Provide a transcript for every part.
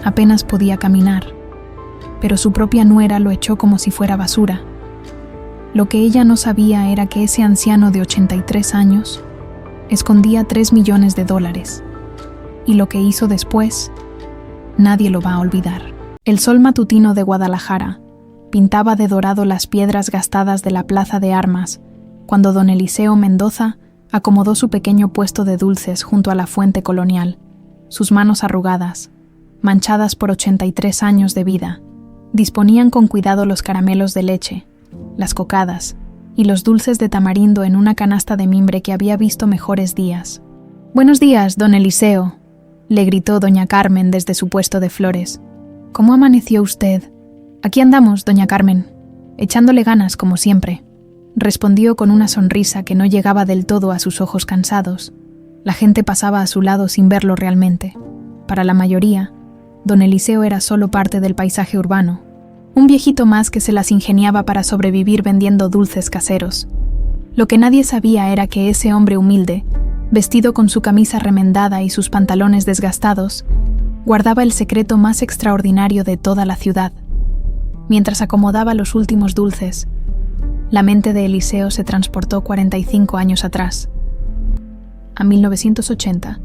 Apenas podía caminar, pero su propia nuera lo echó como si fuera basura. Lo que ella no sabía era que ese anciano de 83 años escondía $3 millones. Y lo que hizo después, nadie lo va a olvidar. El sol matutino de Guadalajara pintaba de dorado las piedras gastadas de la plaza de armas cuando don Eliseo Mendoza acomodó su pequeño puesto de dulces junto a la fuente colonial. Sus manos arrugadas, manchadas por 83 años de vida, disponían con cuidado los caramelos de leche, las cocadas y los dulces de tamarindo en una canasta de mimbre que había visto mejores días. «Buenos días, don Eliseo», le gritó doña Carmen desde su puesto de flores. «¿Cómo amaneció usted?» «Aquí andamos, doña Carmen, echándole ganas como siempre», respondió con una sonrisa que no llegaba del todo a sus ojos cansados. La gente pasaba a su lado sin verlo realmente. Para la mayoría, don Eliseo era solo parte del paisaje urbano, un viejito más que se las ingeniaba para sobrevivir vendiendo dulces caseros. Lo que nadie sabía era que ese hombre humilde, vestido con su camisa remendada y sus pantalones desgastados, guardaba el secreto más extraordinario de toda la ciudad. Mientras acomodaba los últimos dulces, la mente de Eliseo se transportó 45 años atrás, a 1980,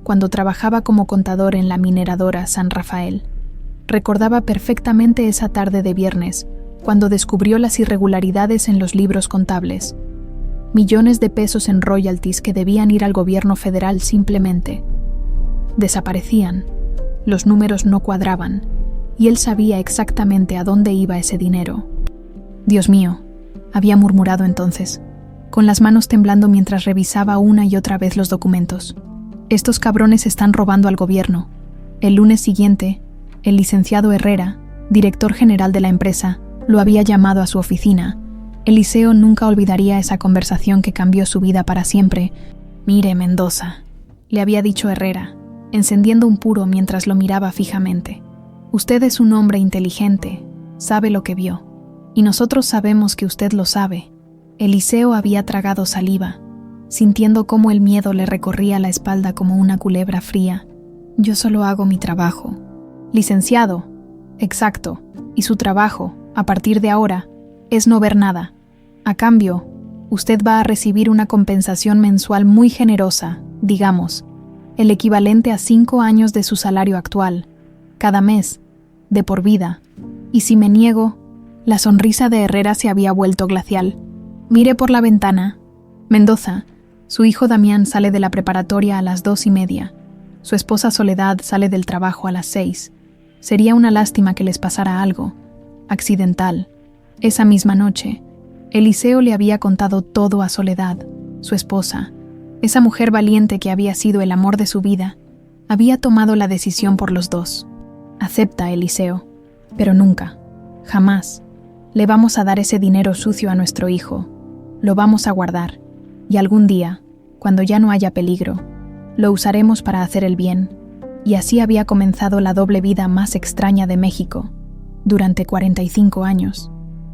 cuando trabajaba como contador en la mineradora San Rafael. Recordaba perfectamente esa tarde de viernes, cuando descubrió las irregularidades en los libros contables. Millones de pesos en royalties que debían ir al gobierno federal simplemente desaparecían, los números no cuadraban, y él sabía exactamente a dónde iba ese dinero. «Dios mío», había murmurado entonces, con las manos temblando mientras revisaba una y otra vez los documentos. «Estos cabrones están robando al gobierno». El lunes siguiente, el licenciado Herrera, director general de la empresa, lo había llamado a su oficina. Eliseo nunca olvidaría esa conversación que cambió su vida para siempre. «Mire, Mendoza», le había dicho Herrera, encendiendo un puro mientras lo miraba fijamente. «Usted es un hombre inteligente, sabe lo que vio, y nosotros sabemos que usted lo sabe». Eliseo había tragado saliva, sintiendo cómo el miedo le recorría la espalda como una culebra fría. «Yo solo hago mi trabajo». «Licenciado». «Exacto, y su trabajo, a partir de ahora, es no ver nada. A cambio, usted va a recibir una compensación mensual muy generosa, digamos, el equivalente a 5 años de su salario actual, cada mes, de por vida. Y si me niego...». La sonrisa de Herrera se había vuelto glacial. «Mire por la ventana. Mendoza, su hijo Damián sale de la preparatoria a las 2:30. Su esposa Soledad sale del trabajo a las 6. Sería una lástima que les pasara algo accidental». Esa misma noche, Eliseo le había contado todo a Soledad, su esposa. Esa mujer valiente que había sido el amor de su vida, había tomado la decisión por los dos. «Acepta, Eliseo, pero nunca, jamás, le vamos a dar ese dinero sucio a nuestro hijo. Lo vamos a guardar, y algún día, cuando ya no haya peligro, lo usaremos para hacer el bien». Y así había comenzado la doble vida más extraña de México. Durante 45 años,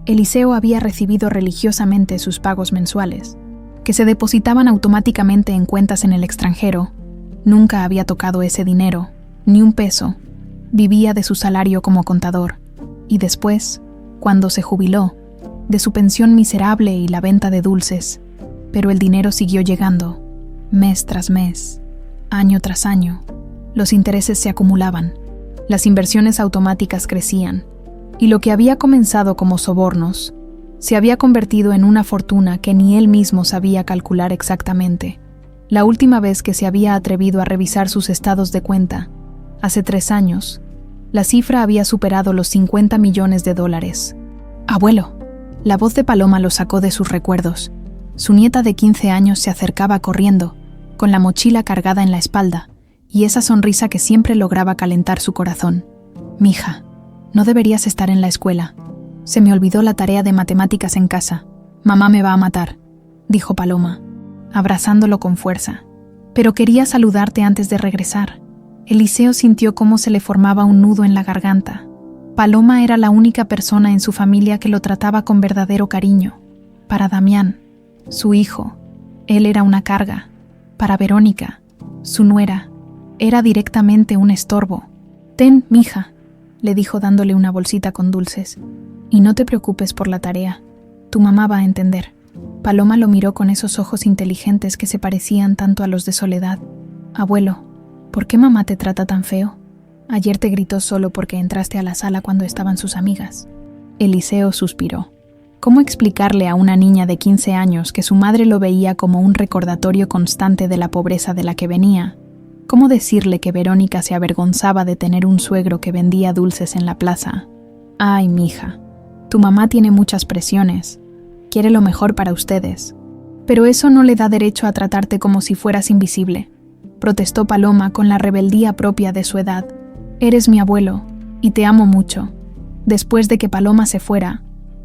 Eliseo había recibido religiosamente sus pagos mensuales, que se depositaban automáticamente en cuentas en el extranjero. Nunca había tocado ese dinero, ni un peso. Vivía de su salario como contador, y después, cuando se jubiló, de su pensión miserable y la venta de dulces. Pero el dinero siguió llegando, mes tras mes, año tras año. Los intereses se acumulaban, las inversiones automáticas crecían, y lo que había comenzado como sobornos se había convertido en una fortuna que ni él mismo sabía calcular exactamente. La última vez que se había atrevido a revisar sus estados de cuenta, hace 3 años, la cifra había superado los $50 millones. «Abuelo», la voz de Paloma lo sacó de sus recuerdos. Su nieta de 15 años se acercaba corriendo, con la mochila cargada en la espalda, y esa sonrisa que siempre lograba calentar su corazón. «Mija, no deberías estar en la escuela. Se me olvidó la tarea de matemáticas en casa. Mamá me va a matar», dijo Paloma, abrazándolo con fuerza. «Pero quería saludarte antes de regresar». Eliseo sintió cómo se le formaba un nudo en la garganta. Paloma era la única persona en su familia que lo trataba con verdadero cariño. Para Damián, su hijo, él era una carga. Para Verónica, su nuera, era directamente un estorbo. «Ten, mija», le dijo dándole una bolsita con dulces. «Y no te preocupes por la tarea. Tu mamá va a entender». Paloma lo miró con esos ojos inteligentes que se parecían tanto a los de Soledad. «Abuelo, ¿por qué mamá te trata tan feo? Ayer te gritó solo porque entraste a la sala cuando estaban sus amigas». Eliseo suspiró. ¿Cómo explicarle a una niña de 15 años que su madre lo veía como un recordatorio constante de la pobreza de la que venía? ¿Cómo decirle que Verónica se avergonzaba de tener un suegro que vendía dulces en la plaza? «Ay, mija, tu mamá tiene muchas presiones. Quiere lo mejor para ustedes. Pero eso no le da derecho a tratarte como si fueras invisible», protestó Paloma con la rebeldía propia de su edad. «Eres mi abuelo, y te amo mucho». Después de que Paloma se fuera,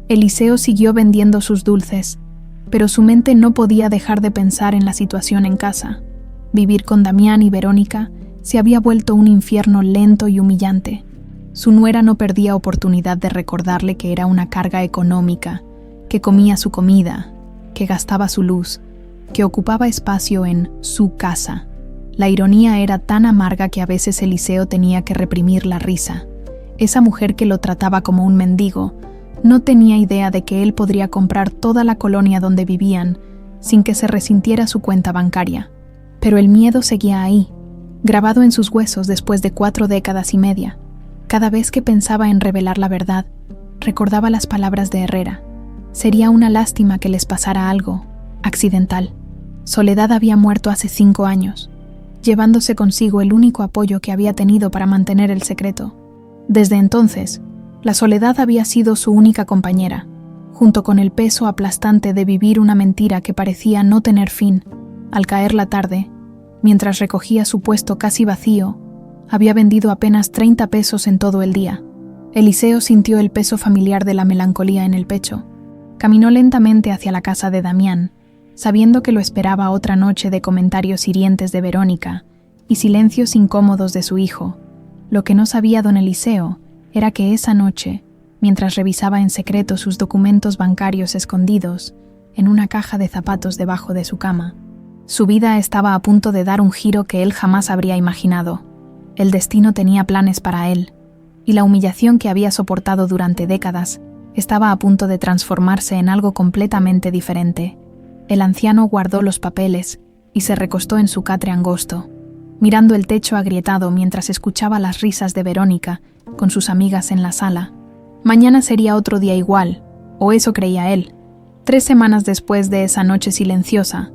Eliseo siguió vendiendo sus dulces, pero su mente no podía dejar de pensar en la situación en casa. Vivir con Damián y Verónica se había vuelto un infierno lento y humillante. Su nuera no perdía oportunidad de recordarle que era una carga económica, que comía su comida, que gastaba su luz, que ocupaba espacio en su casa. La ironía era tan amarga que a veces Eliseo tenía que reprimir la risa. Esa mujer que lo trataba como un mendigo no tenía idea de que él podría comprar toda la colonia donde vivían sin que se resintiera su cuenta bancaria. Pero el miedo seguía ahí, grabado en sus huesos después de 4 décadas y media. Cada vez que pensaba en revelar la verdad, recordaba las palabras de Herrera. Sería una lástima que les pasara algo accidental. Soledad había muerto hace 5 años, llevándose consigo el único apoyo que había tenido para mantener el secreto. Desde entonces, la soledad había sido su única compañera, junto con el peso aplastante de vivir una mentira que parecía no tener fin. Al caer la tarde, mientras recogía su puesto casi vacío, había vendido apenas 30 pesos en todo el día. Eliseo sintió el peso familiar de la melancolía en el pecho. Caminó lentamente hacia la casa de Damián, sabiendo que lo esperaba otra noche de comentarios hirientes de Verónica y silencios incómodos de su hijo. Lo que no sabía don Eliseo era que esa noche, mientras revisaba en secreto sus documentos bancarios escondidos en una caja de zapatos debajo de su cama, su vida estaba a punto de dar un giro que él jamás habría imaginado. El destino tenía planes para él, y la humillación que había soportado durante décadas estaba a punto de transformarse en algo completamente diferente. El anciano guardó los papeles y se recostó en su catre angosto, mirando el techo agrietado mientras escuchaba las risas de Verónica con sus amigas en la sala. Mañana sería otro día igual, o eso creía él. 3 semanas después de esa noche silenciosa,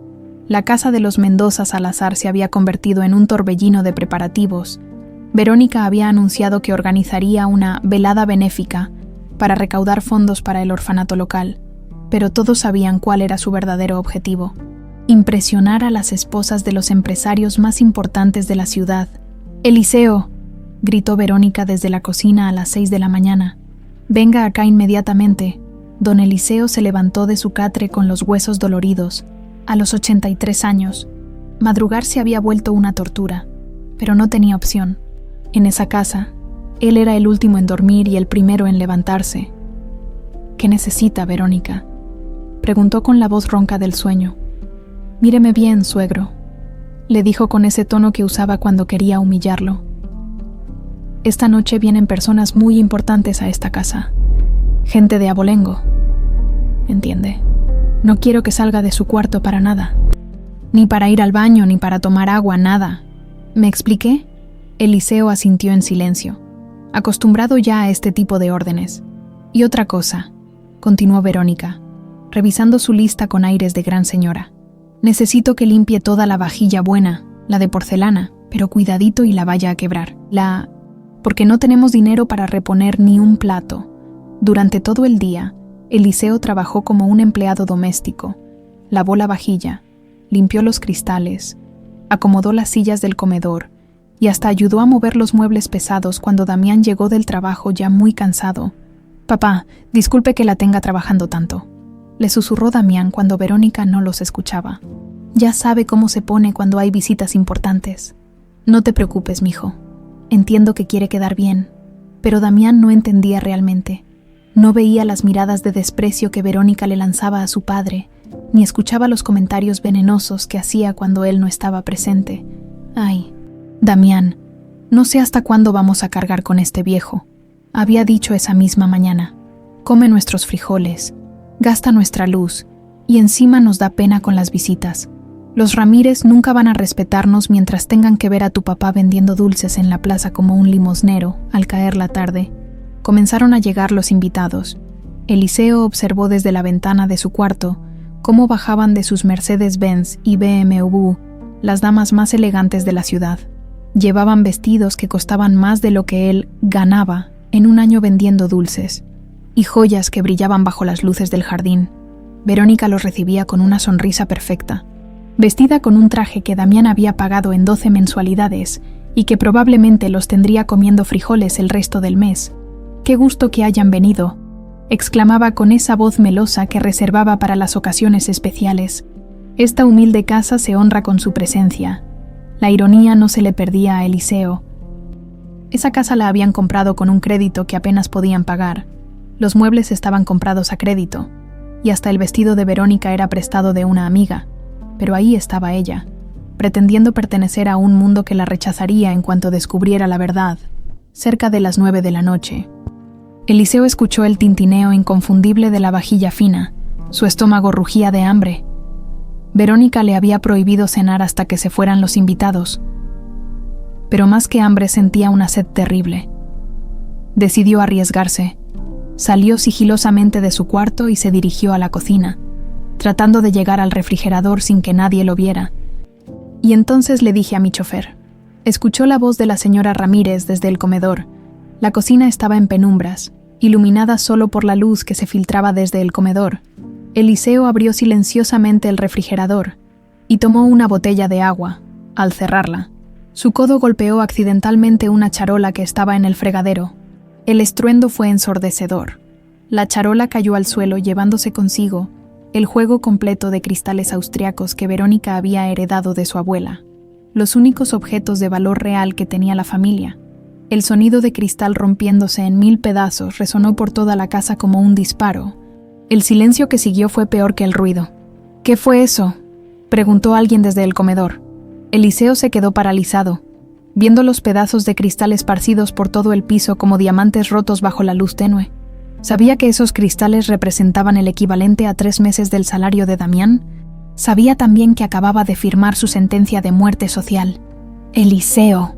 la casa de los Mendoza Salazar se había convertido en un torbellino de preparativos. Verónica había anunciado que organizaría una velada benéfica para recaudar fondos para el orfanato local, pero todos sabían cuál era su verdadero objetivo: impresionar a las esposas de los empresarios más importantes de la ciudad. «Eliseo», gritó Verónica desde la cocina a las 6 de la mañana. «Venga acá inmediatamente». Don Eliseo se levantó de su catre con los huesos doloridos. A los 83 años, madrugar se había vuelto una tortura, pero no tenía opción. En esa casa, él era el último en dormir y el primero en levantarse. «¿Qué necesita, Verónica?», preguntó con la voz ronca del sueño. «Míreme bien, suegro», le dijo con ese tono que usaba cuando quería humillarlo. «Esta noche vienen personas muy importantes a esta casa. Gente de abolengo. ¿Entiende? No quiero que salga de su cuarto para nada. Ni para ir al baño, ni para tomar agua, nada. ¿Me expliqué?». Eliseo asintió en silencio, acostumbrado ya a este tipo de órdenes. «Y otra cosa», continuó Verónica, revisando su lista con aires de gran señora. «Necesito que limpie toda la vajilla buena, la de porcelana, pero cuidadito y la vaya a quebrar. Porque no tenemos dinero para reponer ni un plato». Durante todo el día, Eliseo trabajó como un empleado doméstico. Lavó la vajilla, limpió los cristales, acomodó las sillas del comedor y hasta ayudó a mover los muebles pesados cuando Damián llegó del trabajo ya muy cansado. «Papá, disculpe que la tenga trabajando tanto», le susurró Damián cuando Verónica no los escuchaba. «Ya sabe cómo se pone cuando hay visitas importantes». «No te preocupes, mijo. Entiendo que quiere quedar bien». Pero Damián no entendía realmente. No veía las miradas de desprecio que Verónica le lanzaba a su padre, ni escuchaba los comentarios venenosos que hacía cuando él no estaba presente. «Ay, Damián, No sé hasta cuándo vamos a cargar con este viejo, había dicho esa misma mañana. Come nuestros frijoles, gasta nuestra luz y encima nos da pena con las visitas. Los Ramírez nunca van a respetarnos mientras tengan que ver a tu papá vendiendo dulces en la plaza como un limosnero al caer la tarde. Comenzaron a llegar los invitados. Eliseo observó desde la ventana de su cuarto cómo bajaban de sus Mercedes-Benz y BMW las damas más elegantes de la ciudad. Llevaban vestidos que costaban más de lo que él ganaba en un año vendiendo dulces, y joyas que brillaban bajo las luces del jardín. Verónica los recibía con una sonrisa perfecta, vestida con un traje que Damián había pagado en 12 mensualidades y que probablemente los tendría comiendo frijoles el resto del mes. «¡Qué gusto que hayan venido!», exclamaba con esa voz melosa que reservaba para las ocasiones especiales. Esta humilde casa se honra con su presencia. La ironía no se le perdía a Eliseo. Esa casa la habían comprado con un crédito que apenas podían pagar. Los muebles estaban comprados a crédito, y hasta el vestido de Verónica era prestado de una amiga. Pero ahí estaba ella, pretendiendo pertenecer a un mundo que la rechazaría en cuanto descubriera la verdad, cerca de las 9 de la noche. Eliseo escuchó el tintineo inconfundible de la vajilla fina. Su estómago rugía de hambre. Verónica le había prohibido cenar hasta que se fueran los invitados. Pero más que hambre sentía una sed terrible. Decidió arriesgarse. Salió sigilosamente de su cuarto y se dirigió a la cocina, tratando de llegar al refrigerador sin que nadie lo viera. Y entonces le dije a mi chofer. Escuchó la voz de la señora Ramírez desde el comedor. La cocina estaba en penumbras, iluminada solo por la luz que se filtraba desde el comedor. Eliseo abrió silenciosamente el refrigerador y tomó una botella de agua. Al cerrarla, su codo golpeó accidentalmente una charola que estaba en el fregadero. El estruendo fue ensordecedor. La charola cayó al suelo llevándose consigo el juego completo de cristales austriacos que Verónica había heredado de su abuela, los únicos objetos de valor real que tenía la familia. El sonido de cristal rompiéndose en 1000 pedazos resonó por toda la casa como un disparo. El silencio que siguió fue peor que el ruido. «¿Qué fue eso?», preguntó alguien desde el comedor. Eliseo se quedó paralizado, viendo los pedazos de cristal esparcidos por todo el piso como diamantes rotos bajo la luz tenue. Sabía que esos cristales representaban el equivalente a 3 meses del salario de Damián. Sabía también que acababa de firmar su sentencia de muerte social. «¡Eliseo!».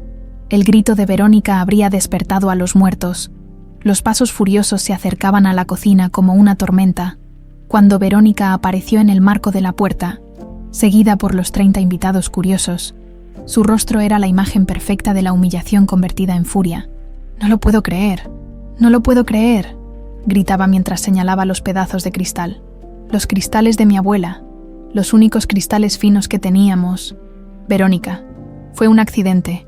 El grito de Verónica habría despertado a los muertos. Los pasos furiosos se acercaban a la cocina como una tormenta. Cuando Verónica apareció en el marco de la puerta, seguida por los 30 invitados curiosos, su rostro era la imagen perfecta de la humillación convertida en furia. «¡No lo puedo creer! ¡No lo puedo creer!», gritaba mientras señalaba los pedazos de cristal. «Los cristales de mi abuela, los únicos cristales finos que teníamos. Verónica, fue un accidente»,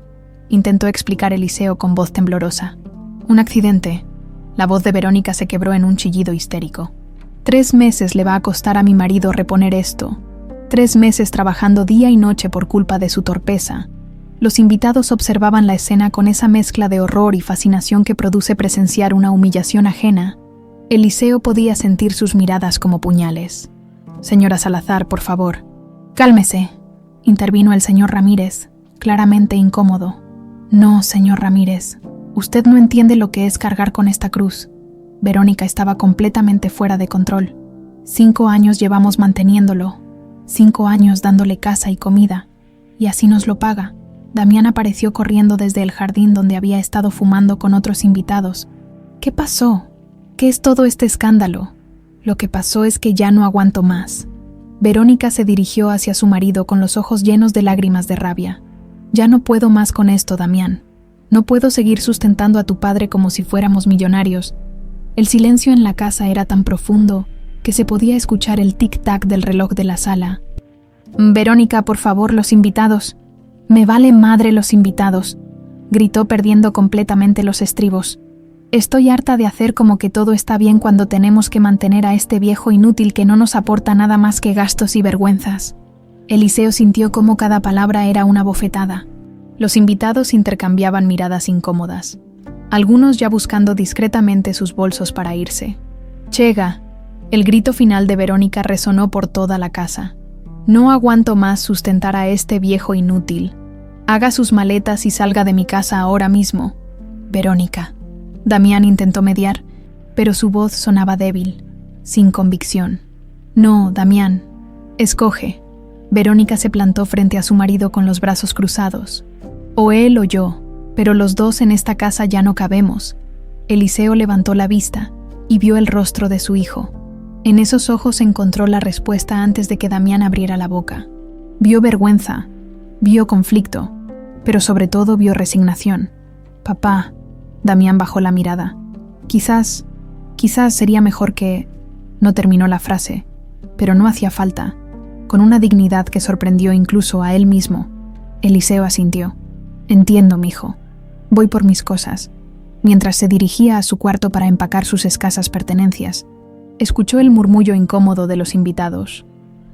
intentó explicar Eliseo con voz temblorosa. «Un accidente». La voz de Verónica se quebró en un chillido histérico. 3 meses le va a costar a mi marido reponer esto. 3 meses trabajando día y noche por culpa de su torpeza. Los invitados observaban la escena con esa mezcla de horror y fascinación que produce presenciar una humillación ajena. Eliseo podía sentir sus miradas como puñales. «Señora Salazar, por favor». «Cálmese», intervino el señor Ramírez, claramente incómodo. «No, señor Ramírez, usted no entiende lo que es cargar con esta cruz». Verónica estaba completamente fuera de control. 5 años llevamos manteniéndolo. 5 años dándole casa y comida, y así nos lo paga. Damián apareció corriendo desde el jardín donde había estado fumando con otros invitados. «¿Qué pasó? ¿Qué es todo este escándalo?». «Lo que pasó es que ya no aguanto más». Verónica se dirigió hacia su marido con los ojos llenos de lágrimas de rabia. «Ya no puedo más con esto, Damián. No puedo seguir sustentando a tu padre como si fuéramos millonarios». El silencio en la casa era tan profundo que se podía escuchar el tic-tac del reloj de la sala. «Verónica, por favor, los invitados». «Me vale madre los invitados», gritó perdiendo completamente los estribos. «Estoy harta de hacer como que todo está bien cuando tenemos que mantener a este viejo inútil que no nos aporta nada más que gastos y vergüenzas». Eliseo sintió cómo cada palabra era una bofetada. Los invitados intercambiaban miradas incómodas, algunos ya buscando discretamente sus bolsos para irse. «Chega», el grito final de Verónica resonó por toda la casa. «No aguanto más sustentar a este viejo inútil. Haga sus maletas y salga de mi casa ahora mismo. Verónica. Damián intentó mediar, pero su voz sonaba débil, sin convicción. No, Damián. Escoge. Verónica se plantó frente a su marido con los brazos cruzados. O él o yo, pero los dos en esta casa ya no cabemos. Eliseo levantó la vista y vio el rostro de su hijo. En esos ojos encontró la respuesta antes de que Damián abriera la boca. Vio vergüenza, vio conflicto, pero sobre todo vio resignación. Papá, Damián bajó la mirada. Quizás sería mejor que... No terminó la frase, pero no hacía falta. Con una dignidad que sorprendió incluso a él mismo, Eliseo asintió. Entiendo, mijo. Voy por mis cosas. Mientras se dirigía a su cuarto para empacar sus escasas pertenencias, escuchó el murmullo incómodo de los invitados.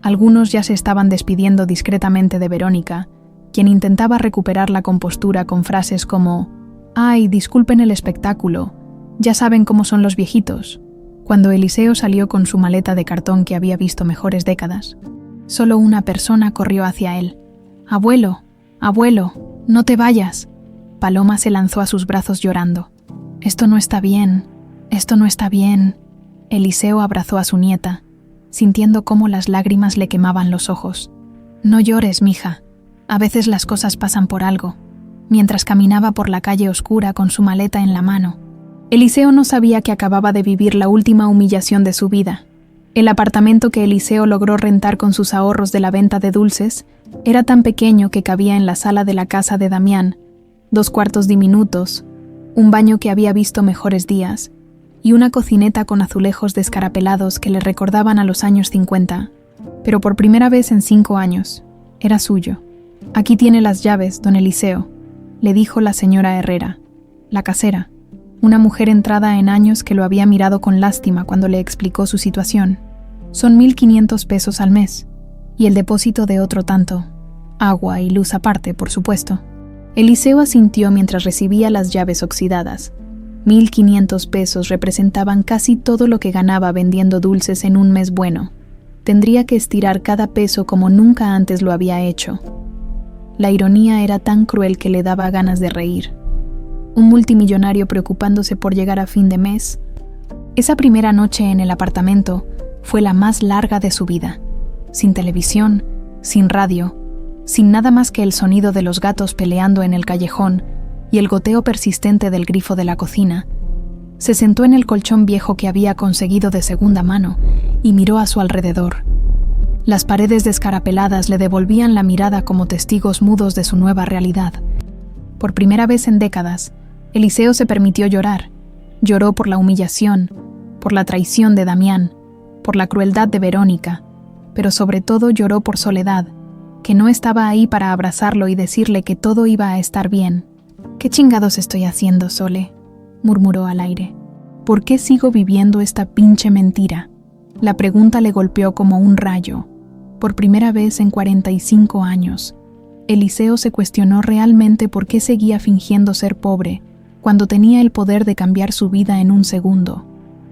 Algunos ya se estaban despidiendo discretamente de Verónica, quien intentaba recuperar la compostura con frases como «Ay, disculpen el espectáculo, ya saben cómo son los viejitos», cuando Eliseo salió con su maleta de cartón que había visto mejores décadas. Solo una persona corrió hacia él. «Abuelo, abuelo, no te vayas». Paloma se lanzó a sus brazos llorando. «Esto no está bien, esto no está bien». Eliseo abrazó a su nieta, sintiendo cómo las lágrimas le quemaban los ojos. «No llores, mija. A veces las cosas pasan por algo». Mientras caminaba por la calle oscura con su maleta en la mano, Eliseo no sabía que acababa de vivir la última humillación de su vida. El apartamento que Eliseo logró rentar con sus ahorros de la venta de dulces era tan pequeño que cabía en la sala de la casa de Damián, 2 cuartos diminutos, un baño que había visto mejores días y una cocineta con azulejos descarapelados que le recordaban a los años 50, pero por primera vez en 5 años, era suyo. «Aquí tiene las llaves, don Eliseo», le dijo la señora Herrera, la casera, una mujer entrada en años que lo había mirado con lástima cuando le explicó su situación. «Son 1,500 pesos al mes, y el depósito de otro tanto. Agua y luz aparte, por supuesto». Eliseo asintió mientras recibía las llaves oxidadas. 1,500 pesos representaban casi todo lo que ganaba vendiendo dulces en un mes bueno. Tendría que estirar cada peso como nunca antes lo había hecho. La ironía era tan cruel que le daba ganas de reír. Un multimillonario preocupándose por llegar a fin de mes. Esa primera noche en el apartamento fue la más larga de su vida. Sin televisión, sin radio, sin nada más que el sonido de los gatos peleando en el callejón y el goteo persistente del grifo de la cocina. Se sentó en el colchón viejo que había conseguido de segunda mano y miró a su alrededor. Las paredes descarapeladas le devolvían la mirada como testigos mudos de su nueva realidad. Por primera vez en décadas, Eliseo se permitió llorar. Lloró por la humillación, por la traición de Damián, por la crueldad de Verónica, pero sobre todo lloró por Soledad, que no estaba ahí para abrazarlo y decirle que todo iba a estar bien. «¿Qué chingados estoy haciendo, Sole?», murmuró al aire. «¿Por qué sigo viviendo esta pinche mentira?». La pregunta le golpeó como un rayo. Por primera vez en 45 años, Eliseo se cuestionó realmente por qué seguía fingiendo ser pobre cuando tenía el poder de cambiar su vida en un segundo.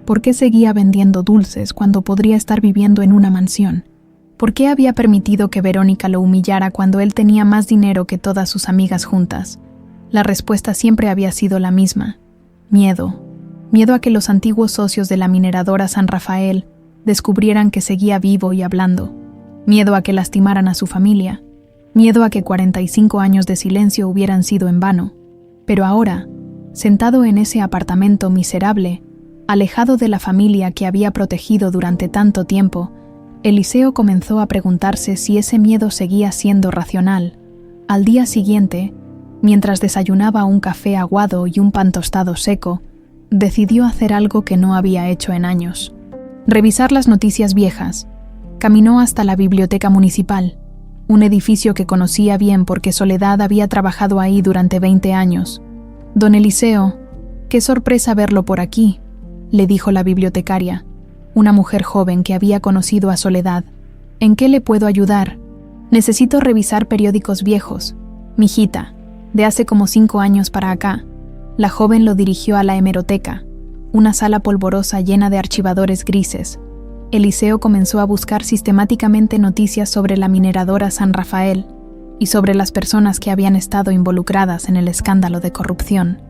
¿Por qué seguía vendiendo dulces cuando podría estar viviendo en una mansión? ¿Por qué había permitido que Verónica lo humillara cuando él tenía más dinero que todas sus amigas juntas? La respuesta siempre había sido la misma: miedo. Miedo a que los antiguos socios de la mineradora San Rafael descubrieran que seguía vivo y hablando. Miedo a que lastimaran a su familia. Miedo a que 45 años de silencio hubieran sido en vano. Pero ahora, sentado en ese apartamento miserable, alejado de la familia que había protegido durante tanto tiempo, Eliseo comenzó a preguntarse si ese miedo seguía siendo racional. Al día siguiente, mientras desayunaba un café aguado y un pan tostado seco, decidió hacer algo que no había hecho en años: revisar las noticias viejas. Caminó hasta la biblioteca municipal, un edificio que conocía bien porque Soledad había trabajado ahí durante 20 años. «Don Eliseo, qué sorpresa verlo por aquí», le dijo la bibliotecaria, una mujer joven que había conocido a Soledad. «¿En qué le puedo ayudar?» «Necesito revisar periódicos viejos, mijita, de hace como 5 años para acá». La joven lo dirigió a la hemeroteca, una sala polvorosa llena de archivadores grises. Eliseo comenzó a buscar sistemáticamente noticias sobre la mineradora San Rafael. y sobre las personas que habían estado involucradas en el escándalo de corrupción.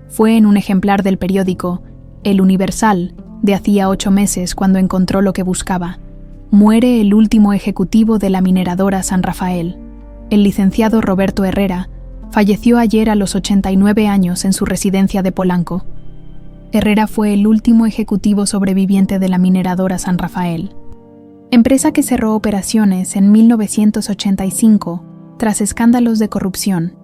Fue en un ejemplar del periódico El Universal de hacía 8 meses cuando encontró lo que buscaba. Muere el último ejecutivo de la mineradora San Rafael. El licenciado Roberto Herrera falleció ayer a los 89 años en su residencia de Polanco. Herrera fue el último ejecutivo sobreviviente de la mineradora San Rafael, empresa que cerró operaciones en 1985 tras escándalos de corrupción.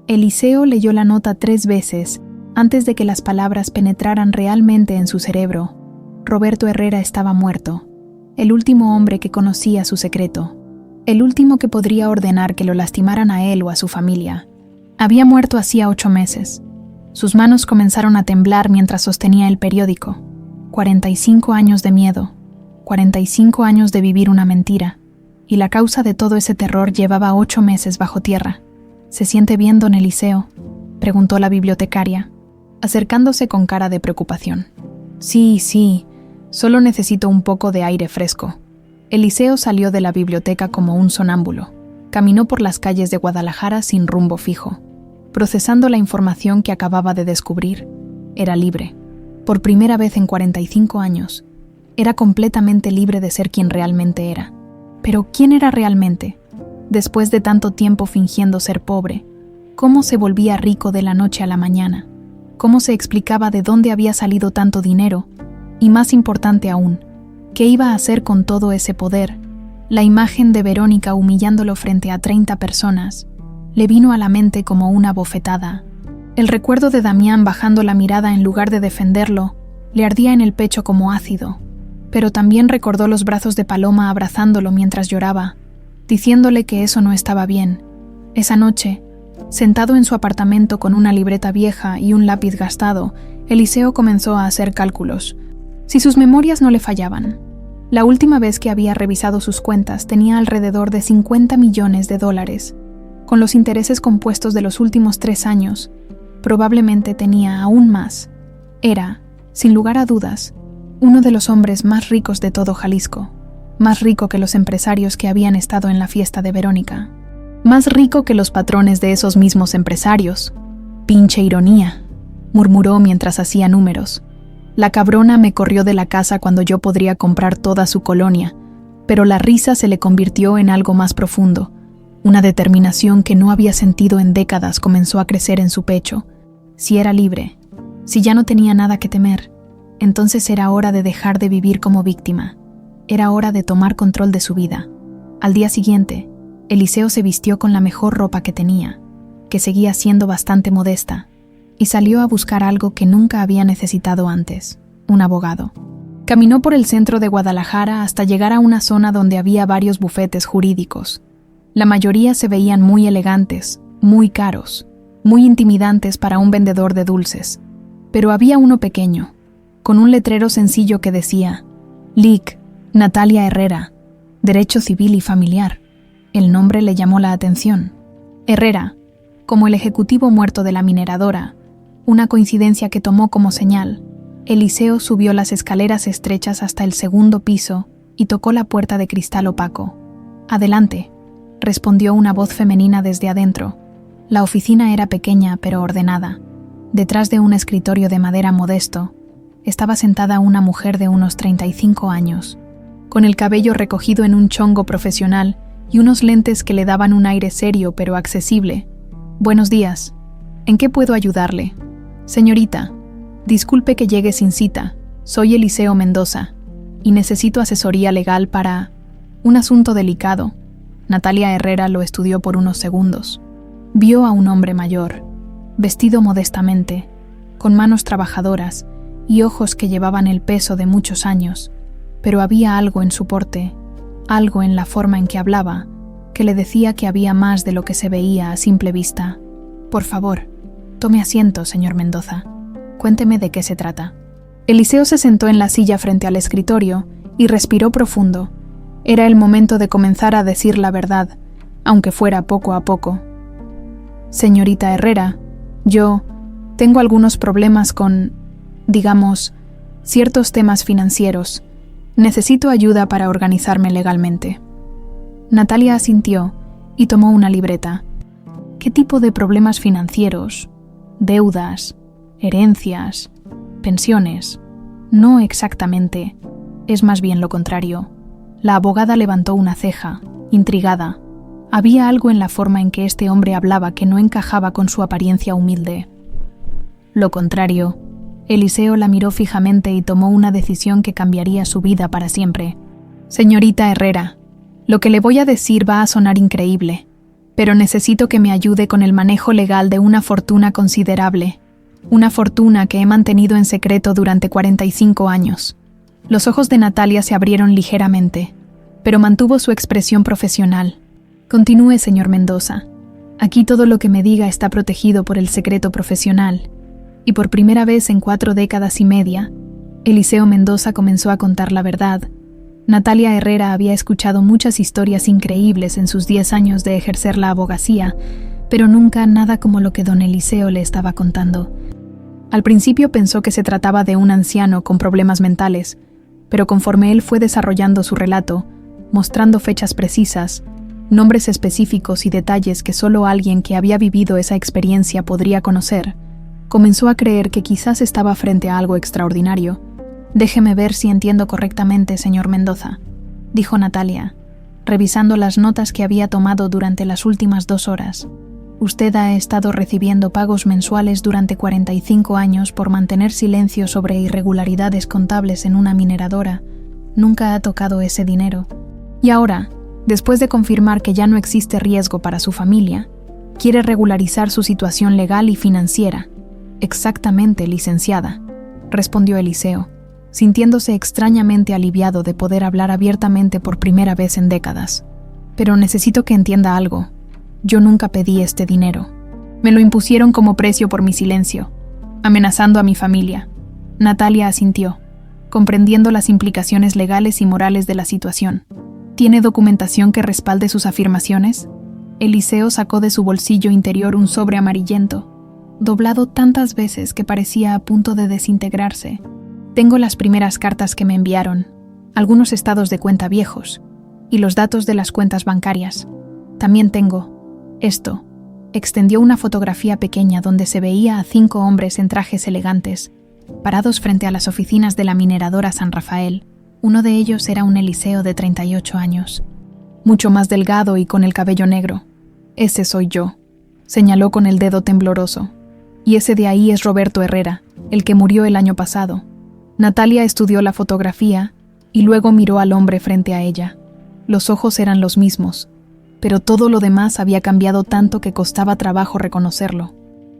Eliseo leyó la nota 3 veces antes de que las palabras penetraran realmente en su cerebro. Roberto Herrera estaba muerto, el último hombre que conocía su secreto, el último que podría ordenar que lo lastimaran a él o a su familia. Había muerto hacía 8 meses. Sus manos comenzaron a temblar mientras sostenía el periódico. 45 años de miedo, 45 años de vivir una mentira, y la causa de todo ese terror llevaba 8 meses bajo tierra. ¿Se siente bien, don Eliseo?, preguntó la bibliotecaria, acercándose con cara de preocupación. Sí, solo necesito un poco de aire fresco. Eliseo salió de la biblioteca como un sonámbulo. Caminó por las calles de Guadalajara sin rumbo fijo, procesando la información que acababa de descubrir. Era libre. Por primera vez en 45 años, era completamente libre de ser quien realmente era. Pero ¿quién era realmente? Después de tanto tiempo fingiendo ser pobre, ¿cómo se volvía rico de la noche a la mañana? ¿Cómo se explicaba de dónde había salido tanto dinero? Y más importante aún, ¿qué iba a hacer con todo ese poder? La imagen de Verónica humillándolo frente a 30 personas le vino a la mente como una bofetada. El recuerdo de Damián bajando la mirada en lugar de defenderlo le ardía en el pecho como ácido, pero también recordó los brazos de Paloma abrazándolo mientras lloraba, diciéndole que eso no estaba bien. Esa noche, sentado en su apartamento con una libreta vieja y un lápiz gastado, Eliseo comenzó a hacer cálculos. Si sus memorias no le fallaban, la última vez que había revisado sus cuentas tenía alrededor de $50 millones. Con los intereses compuestos de los últimos 3 años, probablemente tenía aún más. Era, sin lugar a dudas, uno de los hombres más ricos de todo Jalisco, más rico que los empresarios que habían estado en la fiesta de Verónica, más rico que los patrones de esos mismos empresarios. Pinche ironía, murmuró mientras hacía números. La cabrona me corrió de la casa cuando yo podría comprar toda su colonia, pero la risa se le convirtió en algo más profundo. Una determinación que no había sentido en décadas comenzó a crecer en su pecho. Si era libre, si ya no tenía nada que temer, entonces era hora de dejar de vivir como víctima. Era hora de tomar control de su vida. Al día siguiente, Eliseo se vistió con la mejor ropa que tenía, que seguía siendo bastante modesta, y salió a buscar algo que nunca había necesitado antes: un abogado. Caminó por el centro de Guadalajara hasta llegar a una zona donde había varios bufetes jurídicos. La mayoría se veían muy elegantes, muy caros, muy intimidantes para un vendedor de dulces. Pero había uno pequeño, con un letrero sencillo que decía: Lic. Natalia Herrera, Derecho Civil y Familiar. El nombre le llamó la atención. Herrera, como el ejecutivo muerto de la mineradora, una coincidencia que tomó como señal. Eliseo subió las escaleras estrechas hasta el 2º piso y tocó la puerta de cristal opaco. Adelante, respondió una voz femenina desde adentro. La oficina era pequeña pero ordenada. Detrás de un escritorio de madera modesto, estaba sentada una mujer de unos 35 años, con el cabello recogido en un chongo profesional y unos lentes que le daban un aire serio pero accesible. Buenos días. ¿En qué puedo ayudarle? Señorita, disculpe que llegue sin cita. Soy Eliseo Mendoza y necesito asesoría legal para un asunto delicado. Natalia Herrera lo estudió por unos segundos. Vio a un hombre mayor, vestido modestamente, con manos trabajadoras y ojos que llevaban el peso de muchos años, pero había algo en su porte, algo en la forma en que hablaba, que le decía que había más de lo que se veía a simple vista. Por favor, tome asiento, señor Mendoza. Cuénteme de qué se trata. Eliseo se sentó en la silla frente al escritorio y respiró profundo. Era el momento de comenzar a decir la verdad, aunque fuera poco a poco. Señorita Herrera, yo tengo algunos problemas con, digamos, ciertos temas financieros. Necesito ayuda para organizarme legalmente. Natalia asintió y tomó una libreta. ¿Qué tipo de problemas financieros? ¿Deudas? ¿Herencias? ¿Pensiones? No exactamente. Es más bien lo contrario. La abogada levantó una ceja, intrigada. Había algo en la forma en que este hombre hablaba que no encajaba con su apariencia humilde. Lo contrario. Eliseo la miró fijamente y tomó una decisión que cambiaría su vida para siempre. Señorita Herrera, lo que le voy a decir va a sonar increíble, pero necesito que me ayude con el manejo legal de una fortuna considerable, una fortuna que he mantenido en secreto durante 45 años. Los ojos de Natalia se abrieron ligeramente, pero mantuvo su expresión profesional. Continúe, señor Mendoza. Aquí todo lo que me diga está protegido por el secreto profesional. Y por primera vez en 4 décadas y media, Eliseo Mendoza comenzó a contar la verdad. Natalia Herrera había escuchado muchas historias increíbles en sus 10 años de ejercer la abogacía, pero nunca nada como lo que don Eliseo le estaba contando. Al principio pensó que se trataba de un anciano con problemas mentales, pero conforme él fue desarrollando su relato, mostrando fechas precisas, nombres específicos y detalles que solo alguien que había vivido esa experiencia podría conocer, comenzó a creer que quizás estaba frente a algo extraordinario. «Déjeme ver si entiendo correctamente, señor Mendoza», dijo Natalia, revisando las notas que había tomado durante las últimas 2 horas. «Usted ha estado recibiendo pagos mensuales durante 45 años por mantener silencio sobre irregularidades contables en una mineradora. Nunca ha tocado ese dinero. Y ahora, después de confirmar que ya no existe riesgo para su familia, quiere regularizar su situación legal y financiera». «Exactamente, licenciada», respondió Eliseo, sintiéndose extrañamente aliviado de poder hablar abiertamente por primera vez en décadas. «Pero necesito que entienda algo. Yo nunca pedí este dinero. Me lo impusieron como precio por mi silencio, amenazando a mi familia». Natalia asintió, comprendiendo las implicaciones legales y morales de la situación. «¿Tiene documentación que respalde sus afirmaciones?». Eliseo sacó de su bolsillo interior un sobre amarillento, doblado tantas veces que parecía a punto de desintegrarse. «Tengo las primeras cartas que me enviaron, algunos estados de cuenta viejos, y los datos de las cuentas bancarias. También tengo esto». Extendió una fotografía pequeña donde se veía a 5 hombres en trajes elegantes, parados frente a las oficinas de la mineradora San Rafael. Uno de ellos era un Eliseo de 38 años, mucho más delgado y con el cabello negro. «Ese soy yo», señaló con el dedo tembloroso. «Y ese de ahí es Roberto Herrera, el que murió el año pasado». Natalia estudió la fotografía y luego miró al hombre frente a ella. Los ojos eran los mismos, pero todo lo demás había cambiado tanto que costaba trabajo reconocerlo.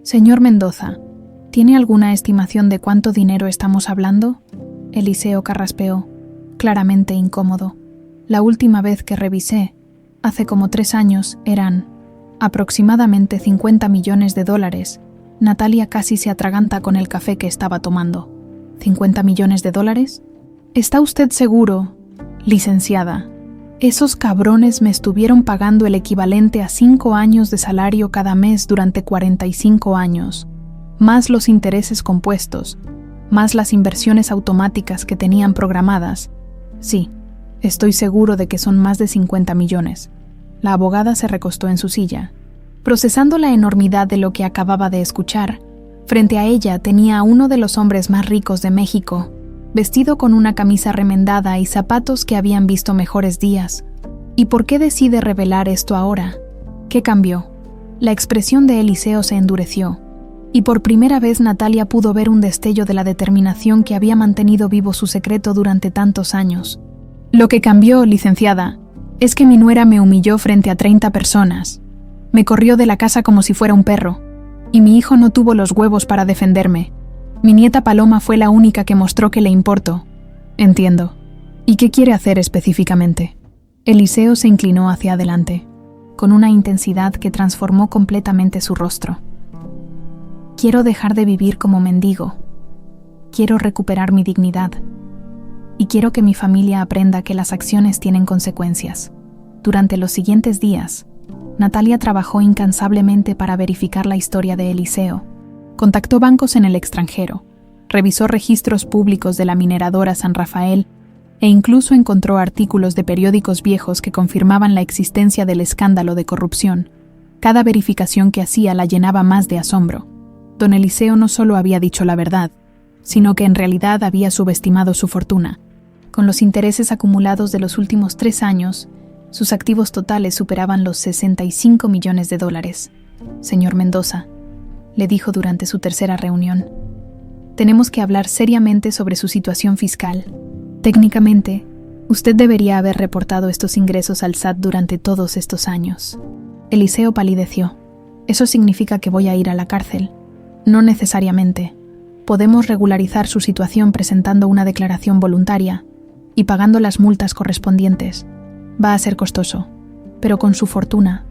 «Señor Mendoza, ¿tiene alguna estimación de cuánto dinero estamos hablando?», Eliseo carraspeó, claramente incómodo. «La última vez que revisé, hace como 3 años, eran aproximadamente $50 millones». Natalia casi se atraganta con el café que estaba tomando. ¿$50 millones? ¿Está usted seguro, licenciada? Esos cabrones me estuvieron pagando el equivalente a 5 años de salario cada mes durante 45 años, más los intereses compuestos, más las inversiones automáticas que tenían programadas. Sí, estoy seguro de que son más de 50 millones. La abogada se recostó en su silla, procesando la enormidad de lo que acababa de escuchar. Frente a ella tenía a uno de los hombres más ricos de México, vestido con una camisa remendada y zapatos que habían visto mejores días. ¿Y por qué decide revelar esto ahora? ¿Qué cambió? La expresión de Eliseo se endureció, y por primera vez Natalia pudo ver un destello de la determinación que había mantenido vivo su secreto durante tantos años. «Lo que cambió, licenciada, es que mi nuera me humilló frente a 30 personas. Me corrió de la casa como si fuera un perro, y mi hijo no tuvo los huevos para defenderme. Mi nieta Paloma fue la única que mostró que le importo». «Entiendo. ¿Y qué quiere hacer específicamente?». Eliseo se inclinó hacia adelante, con una intensidad que transformó completamente su rostro. «Quiero dejar de vivir como mendigo. Quiero recuperar mi dignidad. Y quiero que mi familia aprenda que las acciones tienen consecuencias». Durante los siguientes días, Natalia trabajó incansablemente para verificar la historia de Eliseo. Contactó bancos en el extranjero, revisó registros públicos de la mineradora San Rafael e incluso encontró artículos de periódicos viejos que confirmaban la existencia del escándalo de corrupción. Cada verificación que hacía la llenaba más de asombro. Don Eliseo no solo había dicho la verdad, sino que en realidad había subestimado su fortuna. Con los intereses acumulados de los últimos 3 años, sus activos totales superaban los $65 millones. Señor Mendoza, le dijo durante su tercera reunión, tenemos que hablar seriamente sobre su situación fiscal. Técnicamente, usted debería haber reportado estos ingresos al SAT durante todos estos años. Eliseo palideció. Eso significa que voy a ir a la cárcel. No necesariamente. Podemos regularizar su situación presentando una declaración voluntaria y pagando las multas correspondientes. Va a ser costoso, pero con su fortuna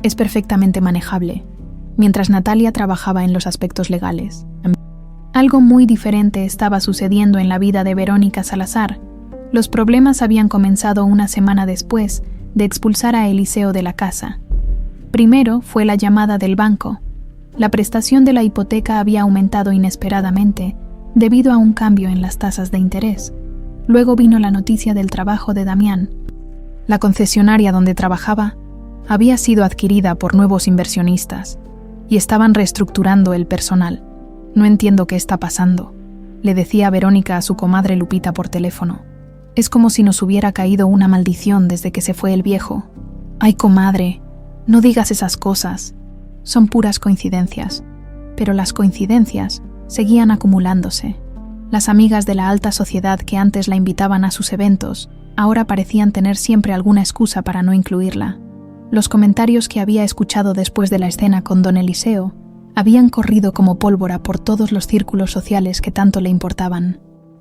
es perfectamente manejable, mientras Natalia trabajaba en los aspectos legales. Algo muy diferente estaba sucediendo en la vida de Verónica Salazar. Los problemas habían comenzado una semana después de expulsar a Eliseo de la casa. Primero fue la llamada del banco. La prestación de la hipoteca había aumentado inesperadamente debido a un cambio en las tasas de interés. Luego vino la noticia del trabajo de Damián. La concesionaria donde trabajaba había sido adquirida por nuevos inversionistas y estaban reestructurando el personal. No entiendo qué está pasando, le decía Verónica a su comadre Lupita por teléfono. Es como si nos hubiera caído una maldición desde que se fue el viejo. Ay, comadre, no digas esas cosas. Son puras coincidencias. Pero las coincidencias seguían acumulándose. Las amigas de la alta sociedad que antes la invitaban a sus eventos, ahora parecían tener siempre alguna excusa para no incluirla. Los comentarios que había escuchado después de la escena con don Eliseo habían corrido como pólvora por todos los círculos sociales que tanto le importaban.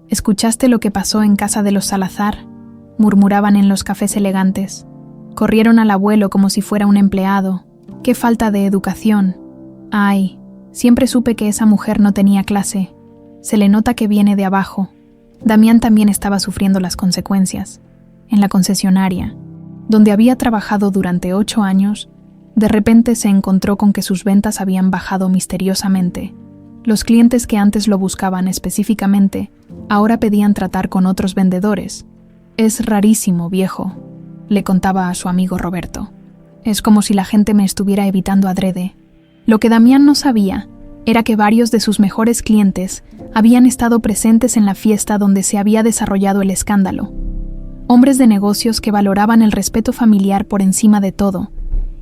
¿Escuchaste lo que pasó en casa de los Salazar?, murmuraban en los cafés elegantes. Corrieron al abuelo como si fuera un empleado. ¡Qué falta de educación! ¡Ay! Siempre supe que esa mujer no tenía clase. Se le nota que viene de abajo. Damián también estaba sufriendo las consecuencias. En la concesionaria, donde había trabajado durante 8 años, de repente se encontró con que sus ventas habían bajado misteriosamente. Los clientes que antes lo buscaban específicamente, ahora pedían tratar con otros vendedores. Es rarísimo, viejo, le contaba a su amigo Roberto. Es como si la gente me estuviera evitando adrede. Lo que Damián no sabía era que varios de sus mejores clientes habían estado presentes en la fiesta donde se había desarrollado el escándalo. Hombres de negocios que valoraban el respeto familiar por encima de todo,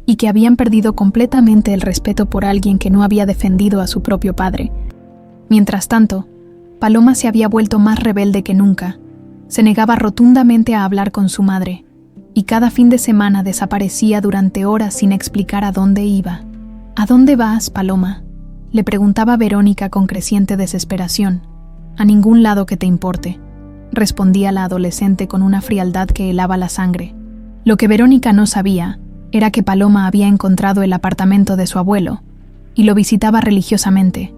y que habían perdido completamente el respeto por alguien que no había defendido a su propio padre. Mientras tanto, Paloma se había vuelto más rebelde que nunca. Se negaba rotundamente a hablar con su madre, y cada fin de semana desaparecía durante horas sin explicar a dónde iba. ¿A dónde vas, Paloma?, le preguntaba Verónica con creciente desesperación. A ningún lado que te importe, respondía la adolescente con una frialdad que helaba la sangre. Lo que Verónica no sabía era que Paloma había encontrado el apartamento de su abuelo y lo visitaba religiosamente.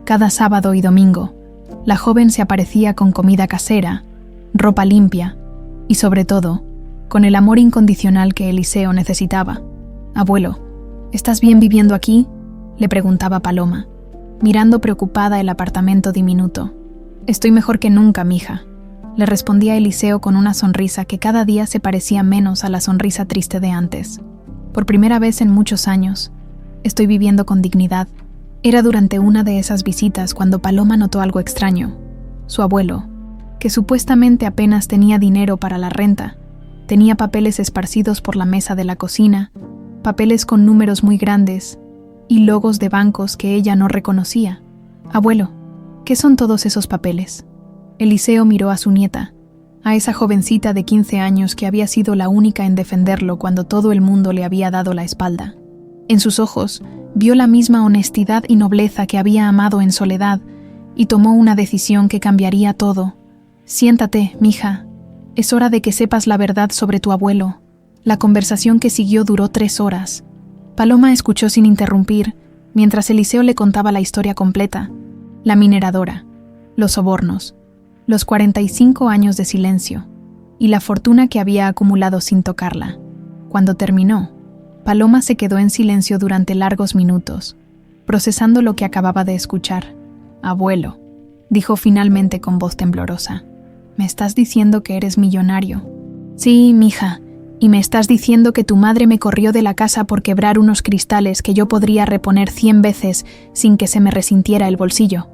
Cada sábado y domingo, la joven se aparecía con comida casera, ropa limpia y, sobre todo, con el amor incondicional que Eliseo necesitaba. «Abuelo, ¿estás bien viviendo aquí?», le preguntaba Paloma, mirando preocupada el apartamento diminuto. «Estoy mejor que nunca, mija», le respondía Eliseo con una sonrisa que cada día se parecía menos a la sonrisa triste de antes. «Por primera vez en muchos años, estoy viviendo con dignidad». Era durante una de esas visitas cuando Paloma notó algo extraño. Su abuelo, que supuestamente apenas tenía dinero para la renta, tenía papeles esparcidos por la mesa de la cocina, papeles con números muy grandes y logos de bancos que ella no reconocía. «Abuelo, ¿qué son todos esos papeles?». Eliseo miró a su nieta, a esa jovencita de 15 años que había sido la única en defenderlo cuando todo el mundo le había dado la espalda. En sus ojos vio la misma honestidad y nobleza que había amado en soledad y tomó una decisión que cambiaría todo. «Siéntate, mija. Es hora de que sepas la verdad sobre tu abuelo». La conversación que siguió duró 3 horas. Paloma escuchó sin interrumpir, mientras Eliseo le contaba la historia completa: la mineradora, los sobornos, los 45 años de silencio y la fortuna que había acumulado sin tocarla. Cuando terminó, Paloma se quedó en silencio durante largos minutos, procesando lo que acababa de escuchar. «Abuelo», dijo finalmente con voz temblorosa, ¿Me estás diciendo que eres millonario? Sí, mija, y me estás diciendo que tu madre me corrió de la casa por quebrar unos cristales que yo podría reponer 100 veces sin que se me resintiera el bolsillo.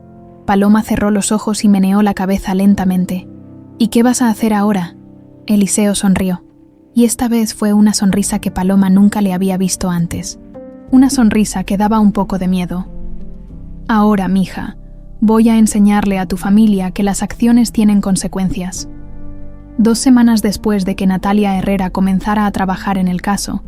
Paloma cerró los ojos y meneó la cabeza lentamente. ¿Y qué vas a hacer ahora? Eliseo sonrió, y esta vez fue una sonrisa que Paloma nunca le había visto antes. Una sonrisa que daba un poco de miedo. Ahora, mija, voy a enseñarle a tu familia que las acciones tienen consecuencias. 2 semanas después de que Natalia Herrera comenzara a trabajar en el caso,